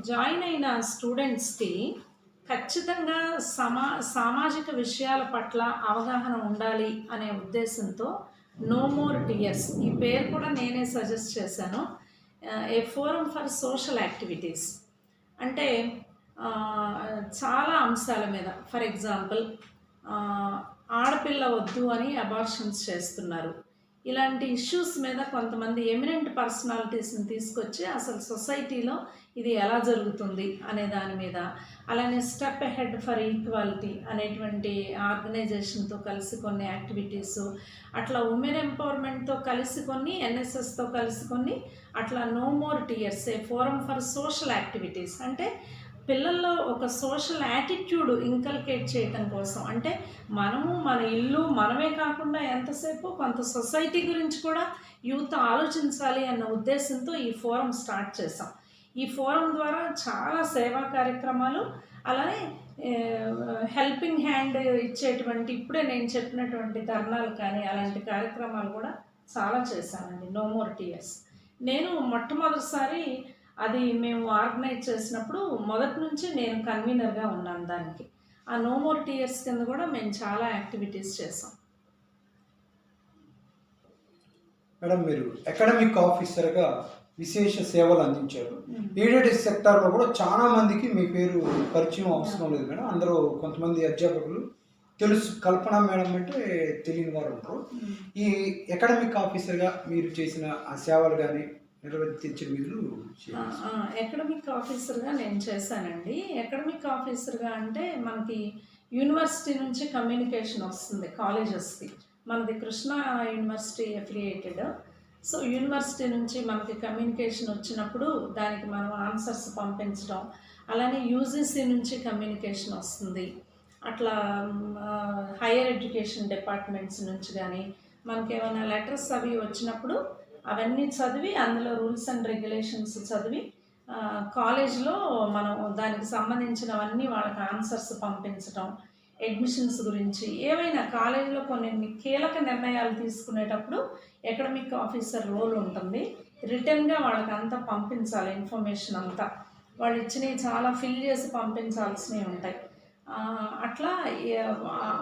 జాయిన్ అయిన స్టూడెంట్స్కి ఖచ్చితంగా సామాజిక విషయాల పట్ల అవగాహన ఉండాలి అనే ఉద్దేశంతో నో మోర్ టీయర్స్ ఈ పేరు కూడా నేనే సజెస్ట్ చేశాను. ఏ ఫోరం ఫర్ సోషల్ యాక్టివిటీస్ అంటే చాలా అంశాల మీద, ఫర్ ఎగ్జాంపుల్ ఆడపిల్ల వద్దు అని అబార్షన్స్ చేస్తున్నారు. ఇలాంటి ఇష్యూస్ మీద కొంతమంది ఎమినెంట్ పర్సనాలిటీస్ని తీసుకొచ్చి అసలు సొసైటీలో ఇది ఎలా జరుగుతుంది అనే దాని మీద, అలానే స్టెప్ అహెడ్ ఫర్ ఈక్వాలిటీ అనేటువంటి ఆర్గనైజేషన్తో కలిసి కొన్ని యాక్టివిటీస్, అట్లా ఉమెన్ ఎంపవర్మెంట్తో కలిసి కొన్ని, ఎన్ఎస్ఎస్తో కలిసి కొన్ని, అట్లా no more tears a forum for social activities, అంటే పిల్లల్లో ఒక సోషల్ యాటిట్యూడ్ ఇంకల్కేట్ చేయటం కోసం, అంటే మనము మన ఇల్లు మనమే కాకుండా ఎంతసేపు కొంత సొసైటీ గురించి కూడా యూత్ ఆలోచించాలి అన్న ఉద్దేశంతో ఈ ఫోరం స్టార్ట్ చేసాం. ఈ ఫోరం ద్వారా చాలా సేవా కార్యక్రమాలు, అలానే హెల్పింగ్ హ్యాండ్ ఇచ్చేటువంటి ఇప్పుడే నేను చెప్పినటువంటి ధర్నాలు కానీ అలాంటి కార్యక్రమాలు కూడా చాలా చేశానండి. నో మోర్ టీయర్స్ నేను మొట్టమొదటిసారి అది మేము ఆర్గనైజ్ చేసినప్పుడు మొదటి నుంచి నేను కన్వీనర్గా ఉన్నాను దానికి. ఆ నో మోర్ టీయర్స్ కింద కూడా మేము చాలా యాక్టివిటీస్ చేసాం. మేడం, మీరు అకాడమిక్ ఆఫీసర్గా విశేష సేవలు అందించారు. ఎయిడెడ్ సెక్టార్లో కూడా చాలా మందికి మీ పేరు పరిచయం అవసరం లేదు మేడం. అందరూ కొంతమంది అధ్యాపకులు తెలుసు, కల్పన మేడం అంటే తెలియని వారు ఉంటారు. ఈ అకాడమిక్ ఆఫీసర్గా మీరు చేసిన ఆ సేవలు కానీ నిర్వర్తించే విధులు అకాడమిక్ ఆఫీసర్గా నేను చేశానండి. అకాడమిక్ ఆఫీసర్గా అంటే మనకి యూనివర్సిటీ నుంచి కమ్యూనికేషన్ వస్తుంది కాలేజెస్కి. మనది Krishna university affiliated. So university నుంచి మనకి కమ్యూనికేషన్ వచ్చినప్పుడు దానికి మనం ఆన్సర్స్ పంపించడం, అలానే యూజీసీ నుంచి కమ్యూనికేషన్ వస్తుంది. అట్లా హైయర్ ఎడ్యుకేషన్ డిపార్ట్మెంట్స్ నుంచి కానీ మనకి ఏమైనా లెటర్స్ అవి వచ్చినప్పుడు అవన్నీ చదివి, అందులో రూల్స్ అండ్ రెగ్యులేషన్స్ చదివి కాలేజ్లో మనం దానికి సంబంధించినవన్నీ వాళ్ళకి ఆన్సర్స్ పంపించడం, అడ్మిషన్స్ గురించి ఏవైనా కాలేజీలో కొన్ని కీలక నిర్ణయాలు తీసుకునేటప్పుడు అకాడమిక్ ఆఫీసర్ రోల్ ఉంటుంది. రిటర్న్గా వాళ్ళకి అంతా పంపించాలి, ఇన్ఫర్మేషన్ అంతా వాళ్ళు ఇచ్చినవి చాలా ఫిల్ చేసి పంపించాల్సినవి ఉంటాయి. అట్లా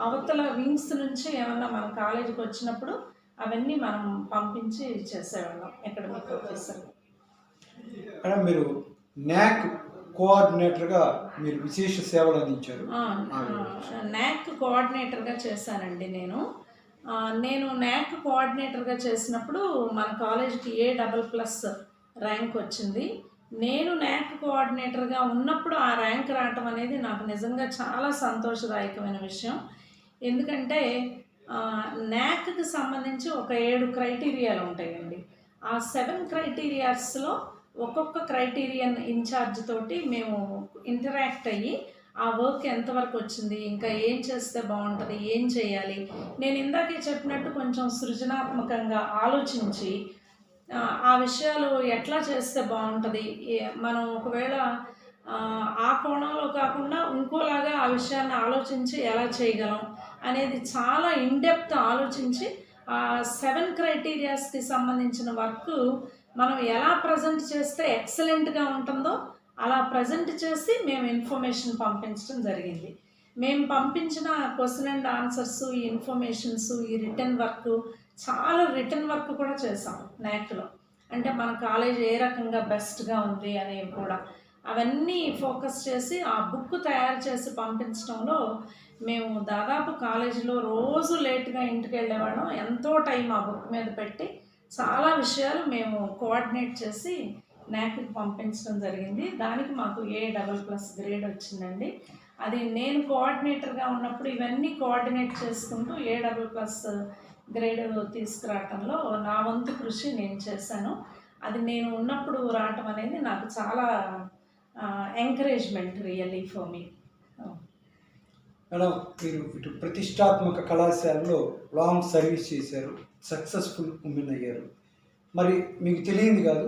అవతల వింగ్స్ నుంచి ఏమన్నా మన కాలేజీకి వచ్చినప్పుడు అవన్నీ మనం పంపించి చేసేవాళ్ళం అకాడమిక్ ఆఫీసర్. మేడం, మీరు న్యాక్ కోఆర్డినేటర్గా మీరు విశేష సేవలు అందించారు. న్యాక్ కోఆర్డినేటర్గా చేశానండి నేను న్యాక్ కోఆర్డినేటర్గా చేసినప్పుడు మన కాలేజీకి A++ ర్యాంక్ వచ్చింది. నేను న్యాక్ కోఆర్డినేటర్గా ఉన్నప్పుడు ఆ ర్యాంక్ రావటం అనేది నాకు నిజంగా చాలా సంతోషదాయకమైన విషయం. ఎందుకంటే న్యాక్కి సంబంధించి ఒక 7 క్రైటీరియాలు ఉంటాయండి. ఆ 7 క్రైటీరియాస్లో ఒక్కొక్క క్రైటీరియన్ ఇన్ఛార్జ్ తోటి మేము ఇంటరాక్ట్ అయ్యి ఆ వర్క్ ఎంతవరకు వచ్చింది, ఇంకా ఏం చేస్తే బాగుంటుంది, ఏం చేయాలి, నేను ఇందాకే చెప్పినట్టు కొంచెం సృజనాత్మకంగా ఆలోచించి ఆ విషయాలు ఎట్లా చేస్తే బాగుంటుంది, మనం ఒకవేళ ఆ కోణంలో కాకుండా ఇంకోలాగా ఆ విషయాన్ని ఆలోచించి ఎలా చేయగలం అనేది చాలా ఇన్డెప్త్ ఆలోచించి ఆ 7 క్రైటీరియాస్కి సంబంధించిన వర్క్ మనం ఎలా ప్రజెంట్ చేస్తే ఎక్సలెంట్గా ఉంటుందో అలా ప్రజెంట్ చేసి మేము ఇన్ఫర్మేషన్ పంపించడం జరిగింది. మేము పంపించిన క్వశ్చన్ అండ్ ఆన్సర్స్, ఈ ఇన్ఫర్మేషన్స్, ఈ రిటర్న్ వర్క్, చాలా రిటర్న్ వర్క్ కూడా చేసాం న్యాక్లో. అంటే మన కాలేజ్ ఏ రకంగా బెస్ట్గా ఉంది అనేవి కూడా అవన్నీ ఫోకస్ చేసి ఆ బుక్ తయారు చేసి పంపించడంలో మేము దాదాపు కాలేజీలో రోజు లేట్గా ఇంటికి వెళ్ళేవాళ్ళం. ఎంతో టైం ఆ బుక్ మీద పెట్టి చాలా విషయాలు మేము కోఆర్డినేట్ చేసి న్యాక్కి పంపించడం జరిగింది. దానికి మాకు A++ గ్రేడ్ వచ్చిందండి. అది నేను కోఆర్డినేటర్గా ఉన్నప్పుడు ఇవన్నీ కోఆర్డినేట్ చేసుకుంటూ A++ గ్రేడ్ తీసుకురావటంలో నా వంతు కృషి నేను చేశాను. అది నేను ఉన్నప్పుడు రావటం అనేది నాకు చాలా encouragement really for me. Madam, మీరు ఇటు ప్రతిష్టాత్మక కళాశాలలో లాంగ్ సర్వీస్ చేశారు, సక్సెస్ఫుల్ ఉమెన్ అయ్యారు. మరి మీకు తెలియంది కాదు,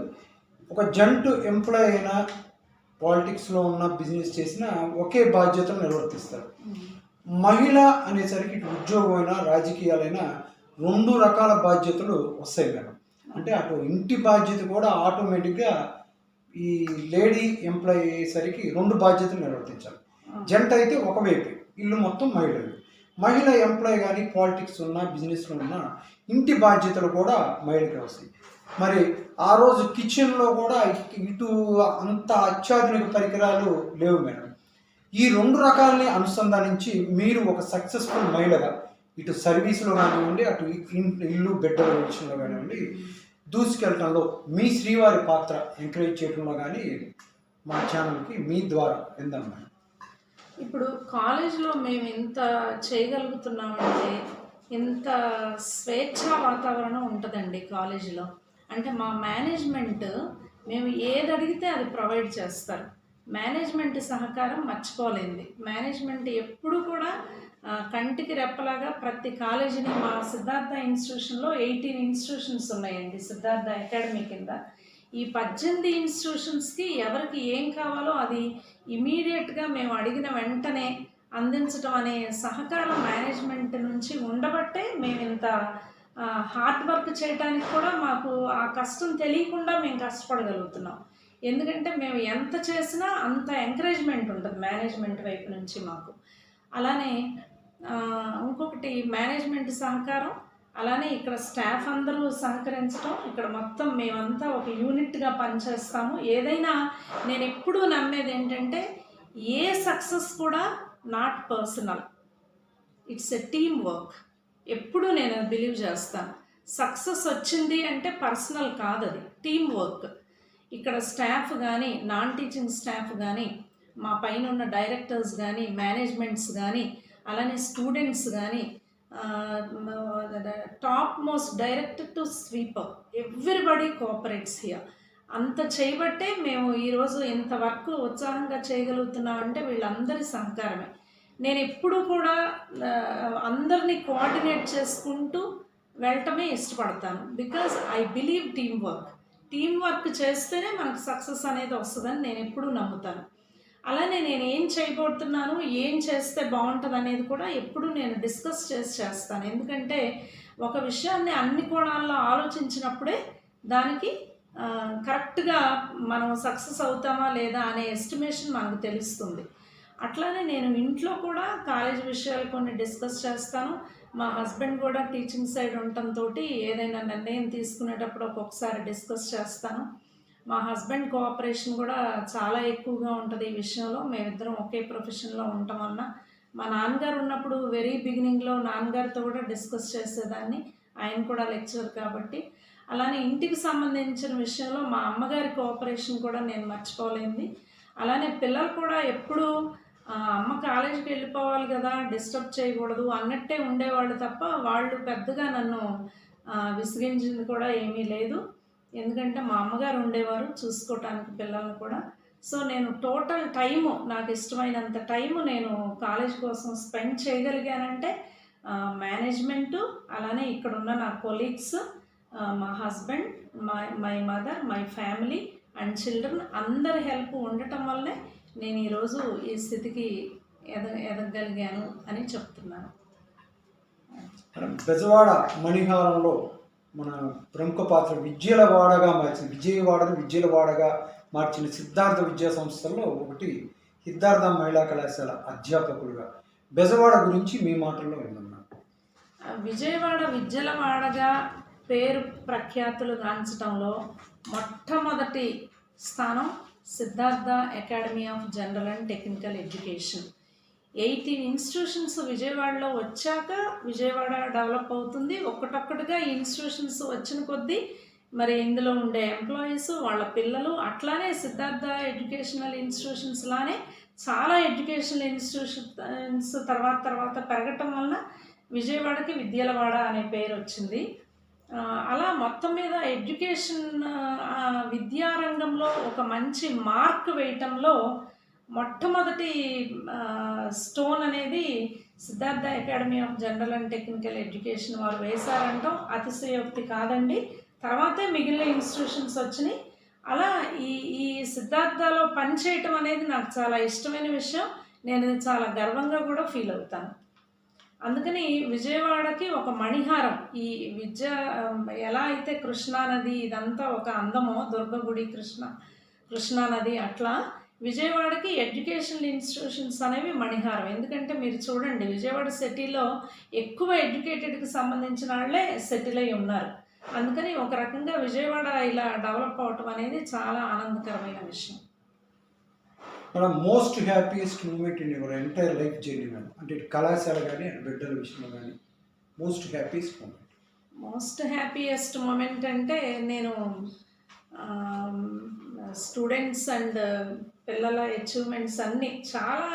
ఒక జంటు ఎంప్లాయ్ అయినా పాలిటిక్స్లో ఉన్న బిజినెస్ చేసిన ఒకే బాధ్యతను నిర్వర్తిస్తారు. మహిళ అనేసరికి ఇటు ఉద్యోగం అయినా రాజకీయాలైనా 2 రకాల బాధ్యతలు వస్తాయి మేడం. అంటే అటు ఇంటి బాధ్యత కూడా ఆటోమేటిక్గా ఈ లేడీ ఎంప్లాయీ అయ్యేసరికి 2 బాధ్యతలు నిర్వర్తించాలి. జంట అయితే ఒకవైపు ఇల్లు మొత్తం మహిళలు. మహిళ ఎంప్లాయీ కానీ పాలిటిక్స్ ఉన్నా బిజినెస్లో ఉన్నా ఇంటి బాధ్యతలు కూడా మహిళకి వస్తాయి. మరి ఆ రోజు కిచెన్లో కూడా ఇటు అంత అత్యాధునిక పరికరాలు లేవు మేడం. ఈ 2 రకాలని అనుసంధానించి మీరు ఒక సక్సెస్ఫుల్ మహిళగా ఇటు సర్వీస్లో కానివ్వండి, అటు ఇల్లు బిడ్డల విషయంలో కానివ్వండి, దూసుకెళ్ళటంలో మీ శ్రీవారి పాత్ర ఎంకరేజ్ చేయడంలో కానీ మా ఛానల్కి మీ ద్వారా విందాం మేడం. ఇప్పుడు కాలేజ్లో మేము ఎంత చేయగలుగుతున్నామంటే, ఇంత స్వేచ్ఛా వాతావరణం ఉంటుందండి కాలేజీలో. అంటే మా మేనేజ్మెంట్ మేము ఏది అడిగితే అది ప్రొవైడ్ చేస్తారు. మేనేజ్మెంట్ సహకారం మర్చిపోలేంది. మేనేజ్మెంట్ ఎప్పుడు కూడా కంటికి రెప్పలాగా ప్రతి కాలేజీని, మా సిద్ధార్థ ఇన్స్టిట్యూషన్లో 18 ఇన్స్టిట్యూషన్స్ ఉన్నాయండి సిద్ధార్థ అకాడమీ కింద. ఈ 18 ఇన్స్టిట్యూషన్స్కి ఎవరికి ఏం కావాలో అది ఇమీడియట్గా మేము అడిగిన వెంటనే అందించడం అనే సహకారం మేనేజ్మెంట్ నుంచి ఉండబట్టే మేము ఇంత హార్డ్ వర్క్ చేయడానికి కూడా మాకు ఆ కష్టం తెలియకుండా మేము కష్టపడగలుగుతున్నాం. ఎందుకంటే మేము ఎంత చేసినా అంత ఎంకరేజ్మెంట్ ఉంటుంది మేనేజ్మెంట్ వైపు నుంచి మాకు. అలానే ఇంకొకటి మేనేజ్మెంట్ సహకారం, అలానే ఇక్కడ స్టాఫ్ అందరూ సహకరించడం, ఇక్కడ మొత్తం మేమంతా ఒక యూనిట్గా పనిచేస్తాము. ఏదైనా నేను ఎప్పుడూ నమ్మేది ఏంటంటే, ఏ సక్సెస్ కూడా not personal, it's a team work. ఎప్పుడూ నేను బిలీవ్ చేస్తాను. సక్సెస్ వచ్చింది అంటే పర్సనల్ కాదు, అది టీమ్ వర్క్. ఇక్కడ స్టాఫ్ కానీ, నాన్ టీచింగ్ స్టాఫ్ కానీ, మా పైన ఉన్న డైరెక్టర్స్ కానీ, మేనేజ్మెంట్స్ కానీ, అలానే స్టూడెంట్స్ కానీ, top most director to sweeper, everybody cooperates here. అంత చేయబట్టే మేము ఈరోజు ఇంత వర్క్ ఉత్సాహంగా చేయగలుగుతున్నామంటే వీళ్ళందరి సహకారమే. నేను ఎప్పుడూ కూడా అందరినీ కోఆర్డినేట్ చేసుకుంటూ వెళ్ళటమే ఇష్టపడతాను. Because I believe team work చేస్తేనే మనకు సక్సెస్ అనేది వస్తుందని నేను ఎప్పుడూ నమ్ముతాను. అలానే నేను ఏం చేయబోతున్నాను, ఏం చేస్తే బాగుంటుంది అనేది కూడా ఎప్పుడూ నేను డిస్కస్ చేస్తాను. ఎందుకంటే ఒక విషయాన్ని అన్ని కోణాల్లో ఆలోచించినప్పుడే దానికి కరెక్ట్గా మనం సక్సెస్ అవుతామా లేదా అనే ఎస్టిమేషన్ మనకు తెలుస్తుంది. అట్లానే నేను ఇంట్లో కూడా కాలేజ్ విషయాలు కొన్ని డిస్కస్ చేస్తాను. మా హస్బెండ్ కూడా టీచింగ్ సైడ్ ఉండటంతో ఏదైనా నిర్ణయం తీసుకునేటప్పుడు ఒక్కొక్కసారి డిస్కస్ చేస్తాను. మా హస్బెండ్ కోఆపరేషన్ కూడా చాలా ఎక్కువగా ఉంటుంది ఈ విషయంలో. మేమిద్దరం ఒకే ప్రొఫెషన్లో ఉండటం వలన, మా నాన్నగారు ఉన్నప్పుడు వెరీ బిగినింగ్లో నాన్నగారితో కూడా డిస్కస్ చేసేదాన్ని, ఆయన కూడా లెక్చరర్ కాబట్టి. అలానే ఇంటికి సంబంధించిన విషయంలో మా అమ్మగారి కోఆపరేషన్ కూడా నేను మర్చిపోలేంది. అలానే పిల్లలు కూడా ఎప్పుడూ అమ్మ కాలేజీకి వెళ్ళిపోవాలి కదా, డిస్టర్బ్ చేయకూడదు అన్నట్టే ఉండేవాళ్ళు తప్ప వాళ్ళు పెద్దగా నన్ను విసిగించింది కూడా ఏమీ లేదు. ఎందుకంటే మా అమ్మగారు ఉండేవారు చూసుకోవటానికి పిల్లల్ని కూడా. సో నేను టోటల్ టైము, నాకు ఇష్టమైనంత టైము నేను కాలేజ్ కోసం స్పెండ్ చేయగలిగానంటే మేనేజ్మెంటు, అలానే ఇక్కడున్న నా కొలీగ్స్, మా husband, my mother, my family and children అందరి హెల్ప్ ఉండటం వల్లే నేను ఈరోజు ఈ స్థితికి ఎదగగలిగాను అని చెప్తున్నాను. బెజవాడ మణిహారంలో మన ప్రముఖ పాత్ర విజయవాడగా మార్చిన సిద్ధార్థ విద్యా సంస్థల్లో ఒకటి సిద్ధార్థ మహిళా కళాశాల అధ్యాపకులుగా. బెజవాడ గురించి మీ మాటల్లో విన్నాను. విజయవాడ విద్యలవాడగా పేరు ప్రఖ్యాతులు గాంచడంలో మొట్టమొదటి స్థానం Siddhartha academy of general and technical education. 18 institutions విజయవాడలో వచ్చాక విజయవాడ డెవలప్ అవుతుంది. ఒక్కటొక్కటిగా ఈ ఇన్స్టిట్యూషన్స్ వచ్చిన కొద్దీ మరి ఇందులో ఉండే ఎంప్లాయీస్, వాళ్ళ పిల్లలు, అట్లానే సిద్ధార్థ ఎడ్యుకేషనల్ ఇన్స్టిట్యూషన్స్ లానే చాలా ఎడ్యుకేషనల్ ఇన్స్టిట్యూషన్స్ తర్వాత పెరగటం వలన విజయవాడకి విద్యలవాడ అనే పేరు వచ్చింది. అలా మొత్తం మీద ఎడ్యుకేషన్ విద్యారంగంలో ఒక మంచి మార్క్ వేయటంలో మొట్టమొదటి స్టోన్ అనేది Siddhartha academy of general and technical education వారు వేశారంటాం అతిశయోక్తి కాదండి. తర్వాతే మిగిలిన ఇన్స్టిట్యూషన్స్ వచ్చినాయి. అలా ఈ సిద్ధార్థలో పనిచేయటం అనేది నాకు చాలా ఇష్టమైన విషయం. నేను చాలా గర్వంగా కూడా ఫీల్ అవుతాను. అందుకని విజయవాడకి ఒక మణిహారం, ఈ విద్య ఎలా అయితే కృష్ణానది ఇదంతా ఒక అందమో, దుర్గగుడి, కృష్ణానది, అట్లా విజయవాడకి ఎడ్యుకేషనల్ ఇన్స్టిట్యూషన్స్ అనేవి మణిహారం. ఎందుకంటే మీరు చూడండి, విజయవాడ సిటీలో ఎక్కువ ఎడ్యుకేటెడ్కి సంబంధించిన వాళ్ళే సెటిల్ అయి ఉన్నారు. అందుకని ఒక రకంగా విజయవాడ ఇలా డెవలప్ అవటం అనేది చాలా ఆనందకరమైన విషయం. Madam, most happiest moment in your entire life journey madam, అంటే కళాశాల కానీ బిడ్డల విషయంలో కానీ most happiest moment? Most happiest moment అంటే నేను స్టూడెంట్స్ అండ్ పిల్లల అచీవ్మెంట్స్ అన్నీ చాలా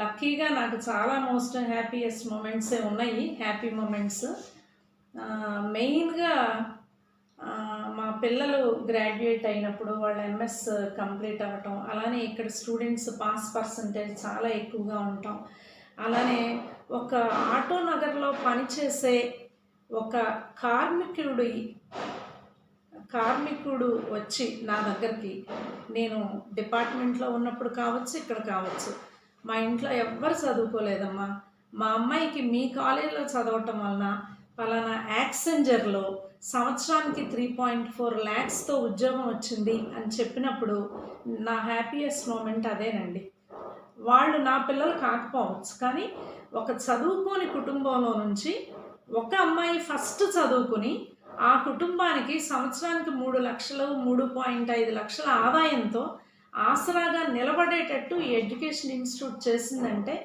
లక్కీగా నాకు చాలా మోస్ట్ హ్యాపీయెస్ట్ మూమెంట్సే ఉన్నాయి, హ్యాపీ మూమెంట్స్. మెయిన్గా మా పిల్లలు గ్రాడ్యుయేట్ అయినప్పుడు వాళ్ళ ఎంఎస్ కంప్లీట్ అవ్వటం, అలానే ఇక్కడ స్టూడెంట్స్ పాస్ పర్సంటేజ్ చాలా ఎక్కువగా ఉండటం, అలానే ఒక ఆటో నగర్లో పనిచేసే ఒక కార్మికుడు వచ్చి నా దగ్గరికి, నేను డిపార్ట్మెంట్లో ఉన్నప్పుడు కావచ్చు, ఇక్కడ కావచ్చు, మా ఇంట్లో ఎవ్వరు చదువుకోలేదమ్మా, మా అమ్మాయికి మీ కాలేజీలో చదవటం వలన పలానా యాక్సెంజర్లో సంవత్సరానికి 3.4 lakhsతో ఉద్యోగం వచ్చింది అని చెప్పినప్పుడు నా హ్యాపీయెస్ట్ మూమెంట్ అదేనండి. వాళ్ళు నా పిల్లలు కాకపోవచ్చు, కానీ ఒక చదువుకోని కుటుంబంలో నుంచి ఒక అమ్మాయి ఫస్ట్ చదువుకుని ఆ కుటుంబానికి సంవత్సరానికి 3 లక్షలు 3.5 లక్షల ఆదాయంతో ఆసరాగా నిలబడేటట్టు ఈ ఎడ్యుకేషన్ ఇన్స్టిట్యూట్ చేసిందంటే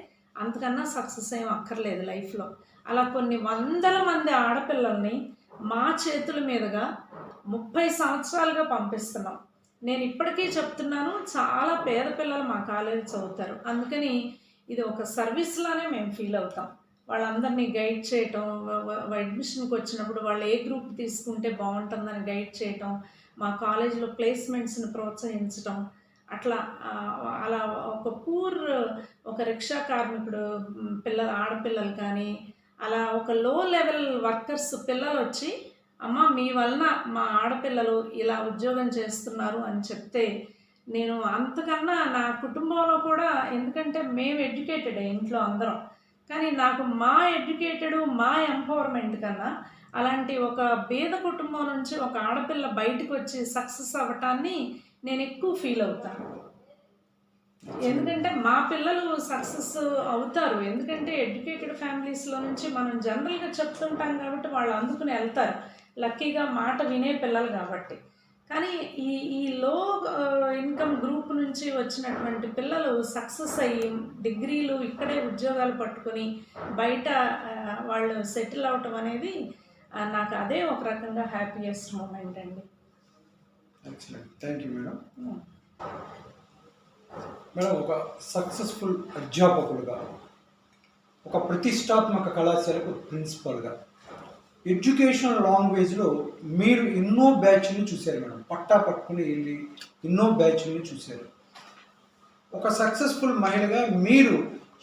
అంతకన్నా సక్సెస్ ఏం అక్కర్లేదు లైఫ్లో. అలా కొన్ని వందల మంది ఆడపిల్లల్ని మా చేతుల మీదుగా 30 సంవత్సరాలుగా పంపిస్తున్నాం. నేను ఇప్పటికీ చెప్తున్నాను, చాలా పేద పిల్లలు మా కాలేజీ చదువుతారు. అందుకని ఇది ఒక సర్వీస్లానే మేము ఫీల్ అవుతాం. వాళ్ళందరినీ గైడ్ చేయటం, అడ్మిషన్కి వచ్చినప్పుడు వాళ్ళు ఏ గ్రూప్ తీసుకుంటే బాగుంటుందని గైడ్ చేయటం, మా కాలేజీలో ప్లేస్మెంట్స్ని ప్రోత్సహించటం, అలా ఒక రిక్షా కార్మికుడు ఆడపిల్లలు కానీ, అలా ఒక లో లెవెల్ వర్కర్స్ పిల్లలు వచ్చి, అమ్మ మీ వలన మా ఆడపిల్లలు ఇలా ఉద్యోగం చేస్తున్నారు అని చెప్తే, నేను అంతకన్నా నా కుటుంబంలో కూడా, ఎందుకంటే మేము ఎడ్యుకేటెడ్ ఇంట్లో అందరం, కానీ నాకు మా మా ఎంపవర్మెంట్ కన్నా అలాంటి ఒక పేద కుటుంబం నుంచి ఒక ఆడపిల్ల బయటకు వచ్చి సక్సెస్ అవ్వటాన్ని నేను ఎక్కువ ఫీల్ అవుతాను. ఎందుకంటే మా పిల్లలు సక్సెస్ అవుతారు, ఎందుకంటే ఎడ్యుకేటెడ్ ఫ్యామిలీస్లో నుంచి మనం జనరల్గా చెప్తుంటాం కాబట్టి వాళ్ళు అందుకుని వెళ్తారు, లక్కీగా మాట వినే పిల్లలు కాబట్టి. కానీ ఈ లో ఇన్కమ్ గ్రూప్ నుంచి వచ్చినటువంటి పిల్లలు సక్సెస్ అయ్యి డిగ్రీలు ఇక్కడే ఉద్యోగాలు పట్టుకొని బయట వాళ్ళు సెటిల్ అవటం అనేది నాకు అదే ఒక రకంగా హ్యాపీయెస్ట్ మూమెంట్ అండి. Excellent, thank you madam. Madam, ఒక సక్సెస్ఫుల్ అధ్యాపకులుగా, ఒక ప్రతిష్టాత్మక కళాశాలకు ప్రిన్సిపల్గా, ఎడ్యుకేషన్ లాంగ్వేజ్లో మీరు ఎన్నో బ్యాచ్లు చూశారు మేడం, పట్టా పట్టుకుని వెళ్ళి ఎన్నో బ్యాచ్లు చూశారు. ఒక సక్సెస్ఫుల్ మహిళగా మీరు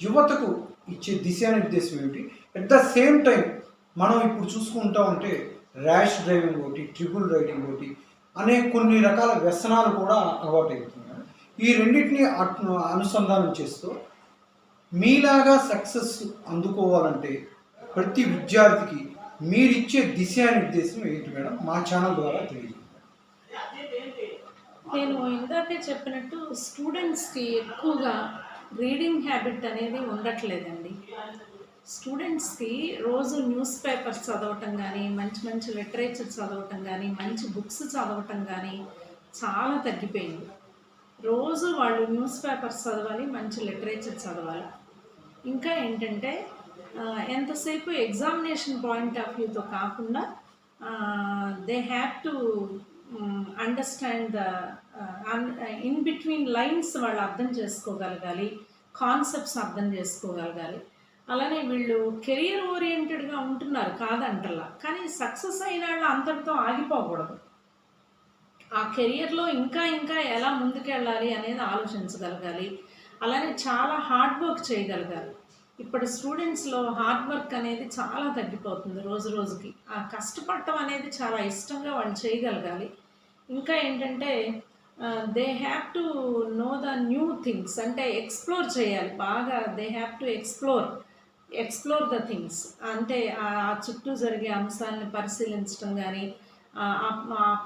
యువతకు ఇచ్చే దిశానిర్దేశం ఏమిటి? అట్ ద సేమ్ టైం మనం ఇప్పుడు చూసుకుంటా ఉంటే ర్యాష్ డ్రైవింగ్ ఒకటి, ట్రిపుల్ రైడింగ్ ఒకటి అనే కొన్ని రకాల వ్యసనాలు కూడా అలవాటు అవుతున్నాయి. ఈ రెండింటిని అనుసంధానం చేస్తూ మీలాగా సక్సెస్ అందుకోవాలంటే ప్రతి విద్యార్థికి మీరిచ్చే దిశానిర్దేశం ఏంటి మేడం? మా ఛానల్ ద్వారా తెలియదు. నేను ఇందాకే చెప్పినట్టు స్టూడెంట్స్కి ఎక్కువగా రీడింగ్ హ్యాబిట్ అనేది ఉండట్లేదండి. స్టూడెంట్స్కి రోజు న్యూస్ పేపర్స్ చదవటం కానీ, మంచి మంచి లిటరేచర్ చదవటం కానీ, మంచి బుక్స్ చదవటం కానీ చాలా తగ్గిపోయింది. రోజు వాళ్ళు న్యూస్ పేపర్స్ చదవాలి, మంచి లిటరేచర్ చదవాలి. ఇంకా ఏంటంటే ఎంతసేపు ఎగ్జామినేషన్ పాయింట్ ఆఫ్ వ్యూతో కాకుండా they have to understand the in between lines వాళ్ళు అర్థం చేసుకోగలగాలి, కాన్సెప్ట్స్ అర్థం చేసుకోగలగాలి. అలానే వీళ్ళు కెరియర్ ఓరియంటెడ్గా ఉంటున్నారు కాదంటల్లా, కానీ సక్సెస్ అయిన వాళ్ళు అంతటితో ఆగిపోకూడదు. ఆ కెరియర్లో ఇంకా ఇంకా ఎలా ముందుకెళ్ళాలి అనేది ఆలోచించగలగాలి. అలానే చాలా హార్డ్ వర్క్ చేయగలగాలి. ఇప్పుడు స్టూడెంట్స్లో హార్డ్ వర్క్ అనేది చాలా తగ్గిపోతుంది రోజు రోజుకి. ఆ కష్టపడటం అనేది చాలా ఇష్టంగా వాళ్ళు చేయగలగాలి. ఇంకా ఏంటంటే they have to know the new things, అంటే ఎక్స్ప్లోర్ చేయాలి బాగా. They have to explore the things, అంటే ఆ చుట్టూ జరిగే అంశాలను పరిశీలించడం కానీ,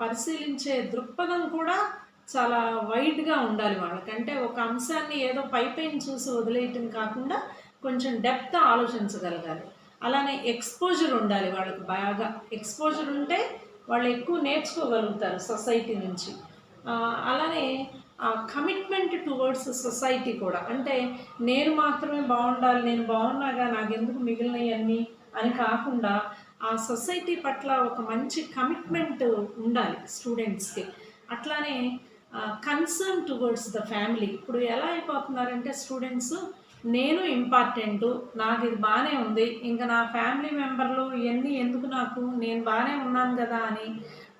పరిశీలించే దృక్పథం కూడా చాలా వైడ్గా ఉండాలి వాళ్ళకంటే. ఒక అంశాన్ని ఏదో పైపైన చూసి వదిలేయటం కాకుండా కొంచెం డెప్త్ ఆలోచించగలగాలి. అలానే ఎక్స్పోజర్ ఉండాలి వాళ్ళకి, బాగా ఎక్స్పోజర్ ఉంటే వాళ్ళు ఎక్కువ నేర్చుకోగలుగుతారు సొసైటీ నుంచి. అలానే కమిట్మెంట్ టువర్డ్స్ సొసైటీ కూడా, అంటే నేను మాత్రమే బాగుండాలి, నేను బాగున్నాగా నాకెందుకు మిగిలినవన్నీ అని కాకుండా ఆ సొసైటీ పట్ల ఒక మంచి కమిట్మెంట్ ఉండాలి స్టూడెంట్స్కి. అట్లానే కన్సర్న్ టువర్డ్స్ ద ఫ్యామిలీ. ఇప్పుడు ఎలా అయిపోతున్నారంటే స్టూడెంట్స్, నేను ఇంపార్టెంటు, నాకు ఇది బాగానే ఉంది, ఇంకా నా ఫ్యామిలీ మెంబర్లు ఇవన్నీ ఎందుకు నాకు, నేను బాగానే ఉన్నాను కదా అని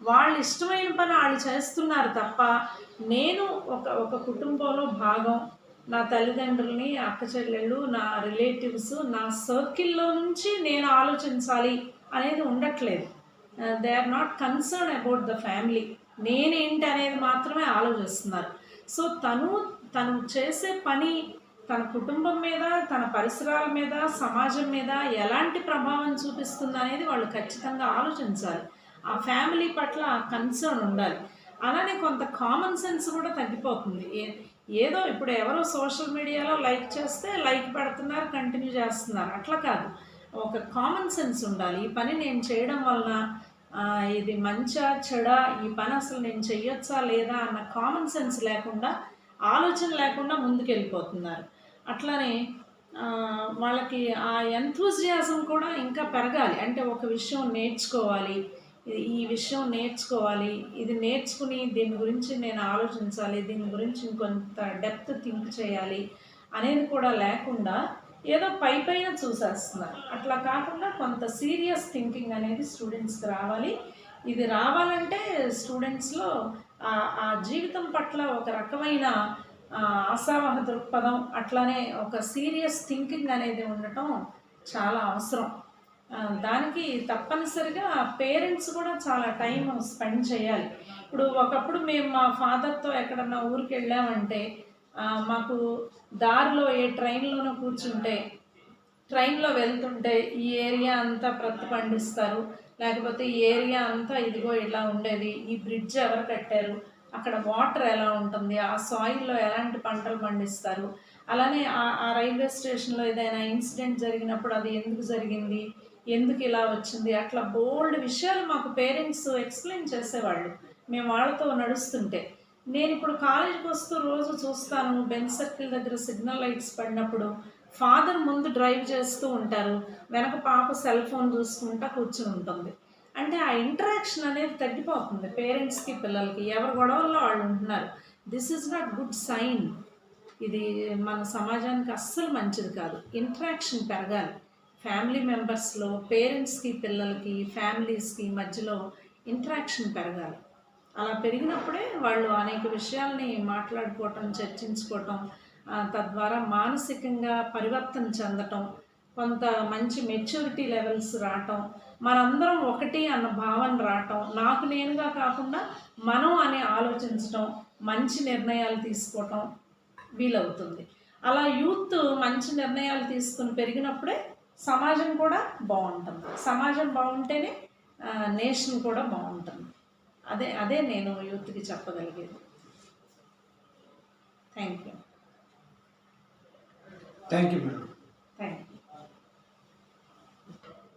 వాళ్ళు ఇష్టమైన పని వాళ్ళు చేస్తున్నారు తప్ప, నేను ఒక కుటుంబంలో భాగం, నా తల్లిదండ్రుల్ని, అక్క చెల్లెళ్ళు, నా రిలేటివ్స్, నా సర్కిల్లో నుంచి నేను ఆలోచించాలి అనేది ఉండట్లేదు. They are not concern about the family. నేనేంటి అనేది మాత్రమే ఆలోచిస్తున్నారు. సో తను చేసే పని తన కుటుంబం మీద, తన పరిసరాల మీద, సమాజం మీద ఎలాంటి ప్రభావం చూపిస్తుంది అనేది వాళ్ళు ఖచ్చితంగా ఆలోచించాలి. ఆ ఫ్యామిలీ పట్ల కన్సర్న్ ఉండాలి. అలానే కొంత కామన్ సెన్స్ కూడా తగ్గిపోతుంది. ఏదో ఇప్పుడు ఎవరో సోషల్ మీడియాలో లైక్ చేస్తే లైక్ పెడుతున్నారు, కంటిన్యూ చేస్తున్నారు, అట్లా కాదు. ఒక కామన్ సెన్స్ ఉండాలి. ఈ పని నేను చేయడం వలన ఇది మంచా చెడా, ఈ పని అసలు నేను చెయ్యొచ్చా లేదా అన్న కామన్ సెన్స్ లేకుండా, ఆలోచన లేకుండా ముందుకెళ్ళిపోతున్నారు. అట్లానే వాళ్ళకి ఆ ఎంథూజియాజం కూడా ఇంకా పెరగాలి. అంటే ఒక విషయం నేర్చుకోవాలి, ఈ విషయం నేర్చుకోవాలి, ఇది నేర్చుకుని దీని గురించి నేను ఆలోచించాలి, దీని గురించి ఇంకొంత డెప్త్ థింక్ చేయాలి అనేది కూడా లేకుండా ఏదో పైన చూసేస్తున్నారు. అట్లా కాకుండా కొంత సీరియస్ థింకింగ్ అనేది స్టూడెంట్స్కి రావాలి. ఇది రావాలంటే స్టూడెంట్స్లో ఆ జీవితం పట్ల ఒక రకమైన ఆశావహ దృక్పథం, అట్లానే ఒక సీరియస్ థింకింగ్ అనేది ఉండటం చాలా అవసరం. దానికి తప్పనిసరిగా పేరెంట్స్ కూడా చాలా టైం స్పెండ్ చేయాలి. ఇప్పుడు ఒకప్పుడు మేము మా ఫాదర్తో ఎక్కడన్నా ఊరికి వెళ్ళామంటే మాకు దారిలో ఏ ట్రైన్లోనూ కూర్చుంటే, ట్రైన్లో వెళ్తుంటే ఈ ఏరియా అంతా ప్రత్తి పండిస్తారు, లేకపోతే ఈ ఏరియా అంతా ఇదిగో ఇలా ఉండేది, ఈ బ్రిడ్జ్ ఎవరు కట్టారు, అక్కడ వాటర్ ఎలా ఉంటుంది, ఆ సాయిల్లో ఎలాంటి పంటలు పండిస్తారు, అలానే ఆ రైల్వే స్టేషన్లో ఏదైనా ఇన్సిడెంట్ జరిగినప్పుడు అది ఎందుకు జరిగింది, ఎందుకు ఇలా వచ్చింది, అట్లా బోల్డ్ విషయాలు మాకు పేరెంట్స్ ఎక్స్ప్లెయిన్ చేసేవాళ్ళు మేము వాళ్ళతో నడుస్తుంటే. నేను ఇప్పుడు కాలేజీకి వస్తూ రోజు చూస్తాను, బెంచ్ సర్కిల్ దగ్గర సిగ్నల్ లైట్స్ పడినప్పుడు ఫాదర్ ముందు డ్రైవ్ చేస్తూ ఉంటారు, వెనక పాప సెల్ ఫోన్ చూసుకుంటా కూర్చుని ఉంటుంది. అంటే ఆ ఇంటరాక్షన్ అనేది తగ్గిపోతుంది పేరెంట్స్కి, పిల్లలకి. ఎవరి గొడవల్లో వాళ్ళు ఉంటున్నారు. This is not good sign. ఇది మన సమాజానికి అస్సలు మంచిది కాదు. ఇంటరాక్షన్ పెరగాలి ఫ్యామిలీ మెంబర్స్లో, పేరెంట్స్కి, పిల్లలకి, ఫ్యామిలీస్కి మధ్యలో ఇంటరాక్షన్ పెరగాలి. అలా పెరిగినప్పుడే వాళ్ళు అనేక విషయాల్ని మాట్లాడుకోవటం, చర్చించుకోవటం, తద్వారా మానసికంగా పరివర్తన చెందటం, కొంత మంచి మెచ్యూరిటీ లెవెల్స్ రావటం, మనందరం ఒకటి అన్న భావన రావటం, నాకు నేనుగా కాకుండా మనం అని ఆలోచించటం, మంచి నిర్ణయాలు తీసుకోవటం వీలవుతుంది. అలా యూత్ మంచి నిర్ణయాలు తీసుకుని పెరిగినప్పుడే సమాజం కూడా బాగుంటుంది. సమాజం బాగుంటేనే నేషన్ కూడా బాగుంటుంది. అదే నేను యూత్కి చెప్పగలిగేది. Thank you. Thank you madam. Thank you.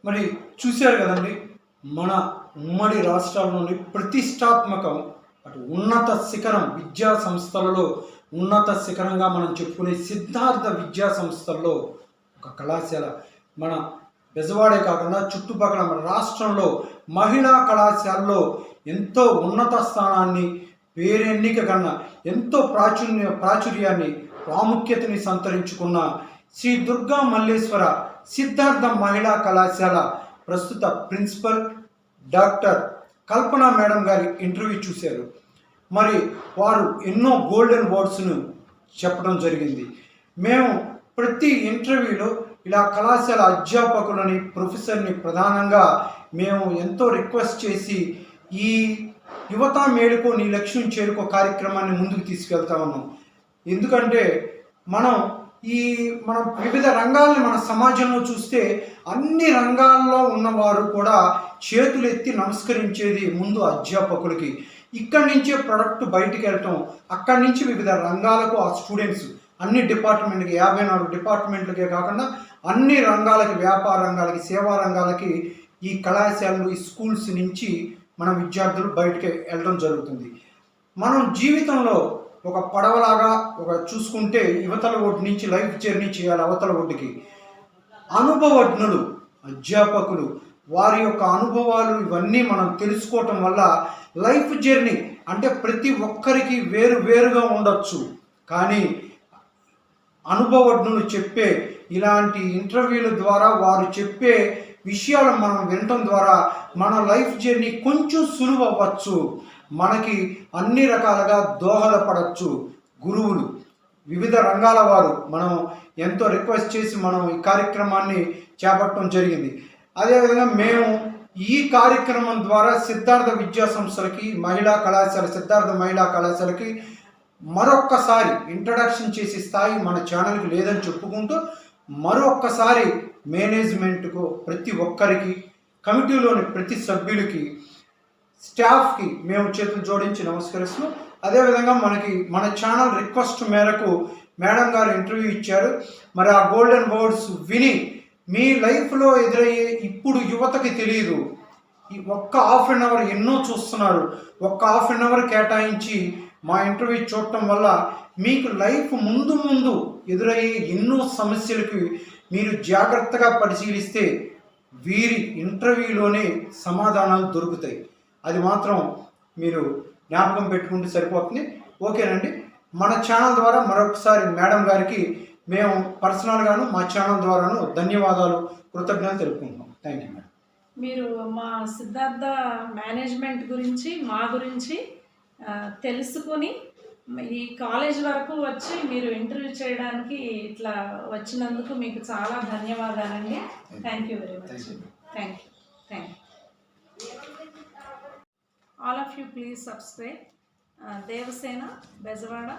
మరి చూశారు కదండి, మన ఉమ్మడి రాష్ట్రాల్లోని ప్రతిష్టాత్మకం, అటు ఉన్నత శిఖరం విద్యా సంస్థలలో ఉన్నత శిఖరంగా మనం చెప్పుకునే సిద్ధార్థ విద్యా సంస్థల్లో ఒక కళాశాల మన బెజవాడే కాకుండా చుట్టుపక్కల మన రాష్ట్రంలో మహిళా కళాశాలలో ఎంతో ఉన్నత స్థానాన్ని, పేరెన్నిక కన్నా ఎంతో ప్రాచుర్యాన్ని, ప్రాముఖ్యతని సంతరించుకున్న శ్రీ దుర్గా మల్లేశ్వర సిద్ధార్థ మహిళా కళాశాల ప్రస్తుత ప్రిన్సిపల్ డాక్టర్ కల్పన మేడం గారి ఇంటర్వ్యూ చూశారు. మరి వారు ఎన్నో గోల్డెన్ వర్డ్స్ను చెప్పడం జరిగింది. మేము ప్రతి ఇంటర్వ్యూలో ఇలా కళాశాల అధ్యాపకులని, ప్రొఫెసర్ని ప్రధానంగా మేము ఎంతో రిక్వెస్ట్ చేసి ఈ యువత మేలుకో నీ లక్ష్యం చేరుకో కార్యక్రమాన్ని ముందుకు తీసుకెళ్తా ఉన్నాం. ఎందుకంటే మనం వివిధ రంగాల్ని మన సమాజంలో చూస్తే అన్ని రంగాల్లో ఉన్నవారు కూడా చేతులెత్తి నమస్కరించేది ముందు అధ్యాపకులకి. ఇక్కడి నుంచే ప్రొడక్ట్ బయటికి వెళ్ళటం, అక్కడి నుంచి వివిధ రంగాలకు ఆ స్టూడెంట్స్ అన్ని డిపార్ట్మెంట్కి 54 డిపార్ట్మెంట్లకే కాకుండా అన్ని రంగాలకి, వ్యాపార రంగాలకి, సేవా రంగాలకి ఈ కళాశాలలు, ఈ స్కూల్స్ నుంచి మన విద్యార్థులు బయటకి వెళ్ళడం జరుగుతుంది. మనం జీవితంలో ఒక పడవలాగా చూసుకుంటే యువతల ఒడ్డు నుంచి లైఫ్ జర్నీ చేయాలి అవతల ఒడ్డుకి. అనుభవజ్ఞులు అధ్యాపకులు వారి యొక్క అనుభవాలు ఇవన్నీ మనం తెలుసుకోవటం వల్ల లైఫ్ జర్నీ అంటే ప్రతి ఒక్కరికి వేరు వేరుగా ఉండొచ్చు, కానీ అనుభవజ్ఞులు చెప్పే ఇలాంటి ఇంటర్వ్యూల ద్వారా వారు చెప్పే విషయాలు మనం వినటం ద్వారా మన లైఫ్ జర్నీ కొంచెం సులువు అవ్వచ్చు, మనకి అన్ని రకాలుగా దోహదపడవచ్చు. గురువులు వివిధ రంగాల వారు మనం ఎంతో రిక్వెస్ట్ చేసి మనం ఈ కార్యక్రమాన్ని చేపట్టడం జరిగింది. అదేవిధంగా మేము ఈ కార్యక్రమం ద్వారా సిద్ధార్థ విద్యా సంస్థలకి సిద్ధార్థ మహిళా కళాశాలకి మరొక్కసారి ఇంట్రడక్షన్ చేసే స్థాయి మన ఛానల్కి లేదని చెప్పుకుంటూ మరొక్కసారి మేనేజ్మెంట్కు ప్రతి ఒక్కరికి, కమిటీలోని ప్రతి సభ్యులకి, స్టాఫ్కి మేము చేతులు జోడించి నమస్కరిస్తున్నాం. అదేవిధంగా మన ఛానల్ రిక్వెస్ట్ మేరకు మేడం గారు ఇంటర్వ్యూ ఇచ్చారు. మరి ఆ గోల్డెన్ వర్డ్స్ విని మీ లైఫ్లో ఎదురయ్యే ఇప్పుడు యువతకి తెలియదు, ఈ ఒక్క హాఫ్ అన్ అవర్ ఎన్నో చూస్తున్నారు, ఒక్క హాఫ్ అన్ అవర్ కేటాయించి మా ఇంటర్వ్యూ చూడటం వల్ల మీకు లైఫ్ ముందు ఎదురయ్యే ఎన్నో సమస్యలకు మీరు జాగ్రత్తగా పరిశీలిస్తే వీరి ఇంటర్వ్యూలోనే సమాధానాలు దొరుకుతాయి. అది మాత్రం మీరు జ్ఞాపకం పెట్టుకుంటే సరిపోతుంది. ఓకేనండి. మన ఛానల్ ద్వారా మరొకసారి మేడం గారికి మేము పర్సనల్గాను మా ఛానల్ ద్వారాను ధన్యవాదాలు, కృతజ్ఞతలు తెలుపుకుంటాం. Thank you madam. మీరు మా సిద్ధార్థ మేనేజ్మెంట్ గురించి మా గురించి తెలుసుకొని ఈ కాలేజ్ వరకు వచ్చి మీరు ఇంటర్వ్యూ చేయడానికి ఇట్లా వచ్చినందుకు మీకు చాలా ధన్యవాదాలండి. Thank you very much. Thank you. All of you please subscribe Devasena Bezawada.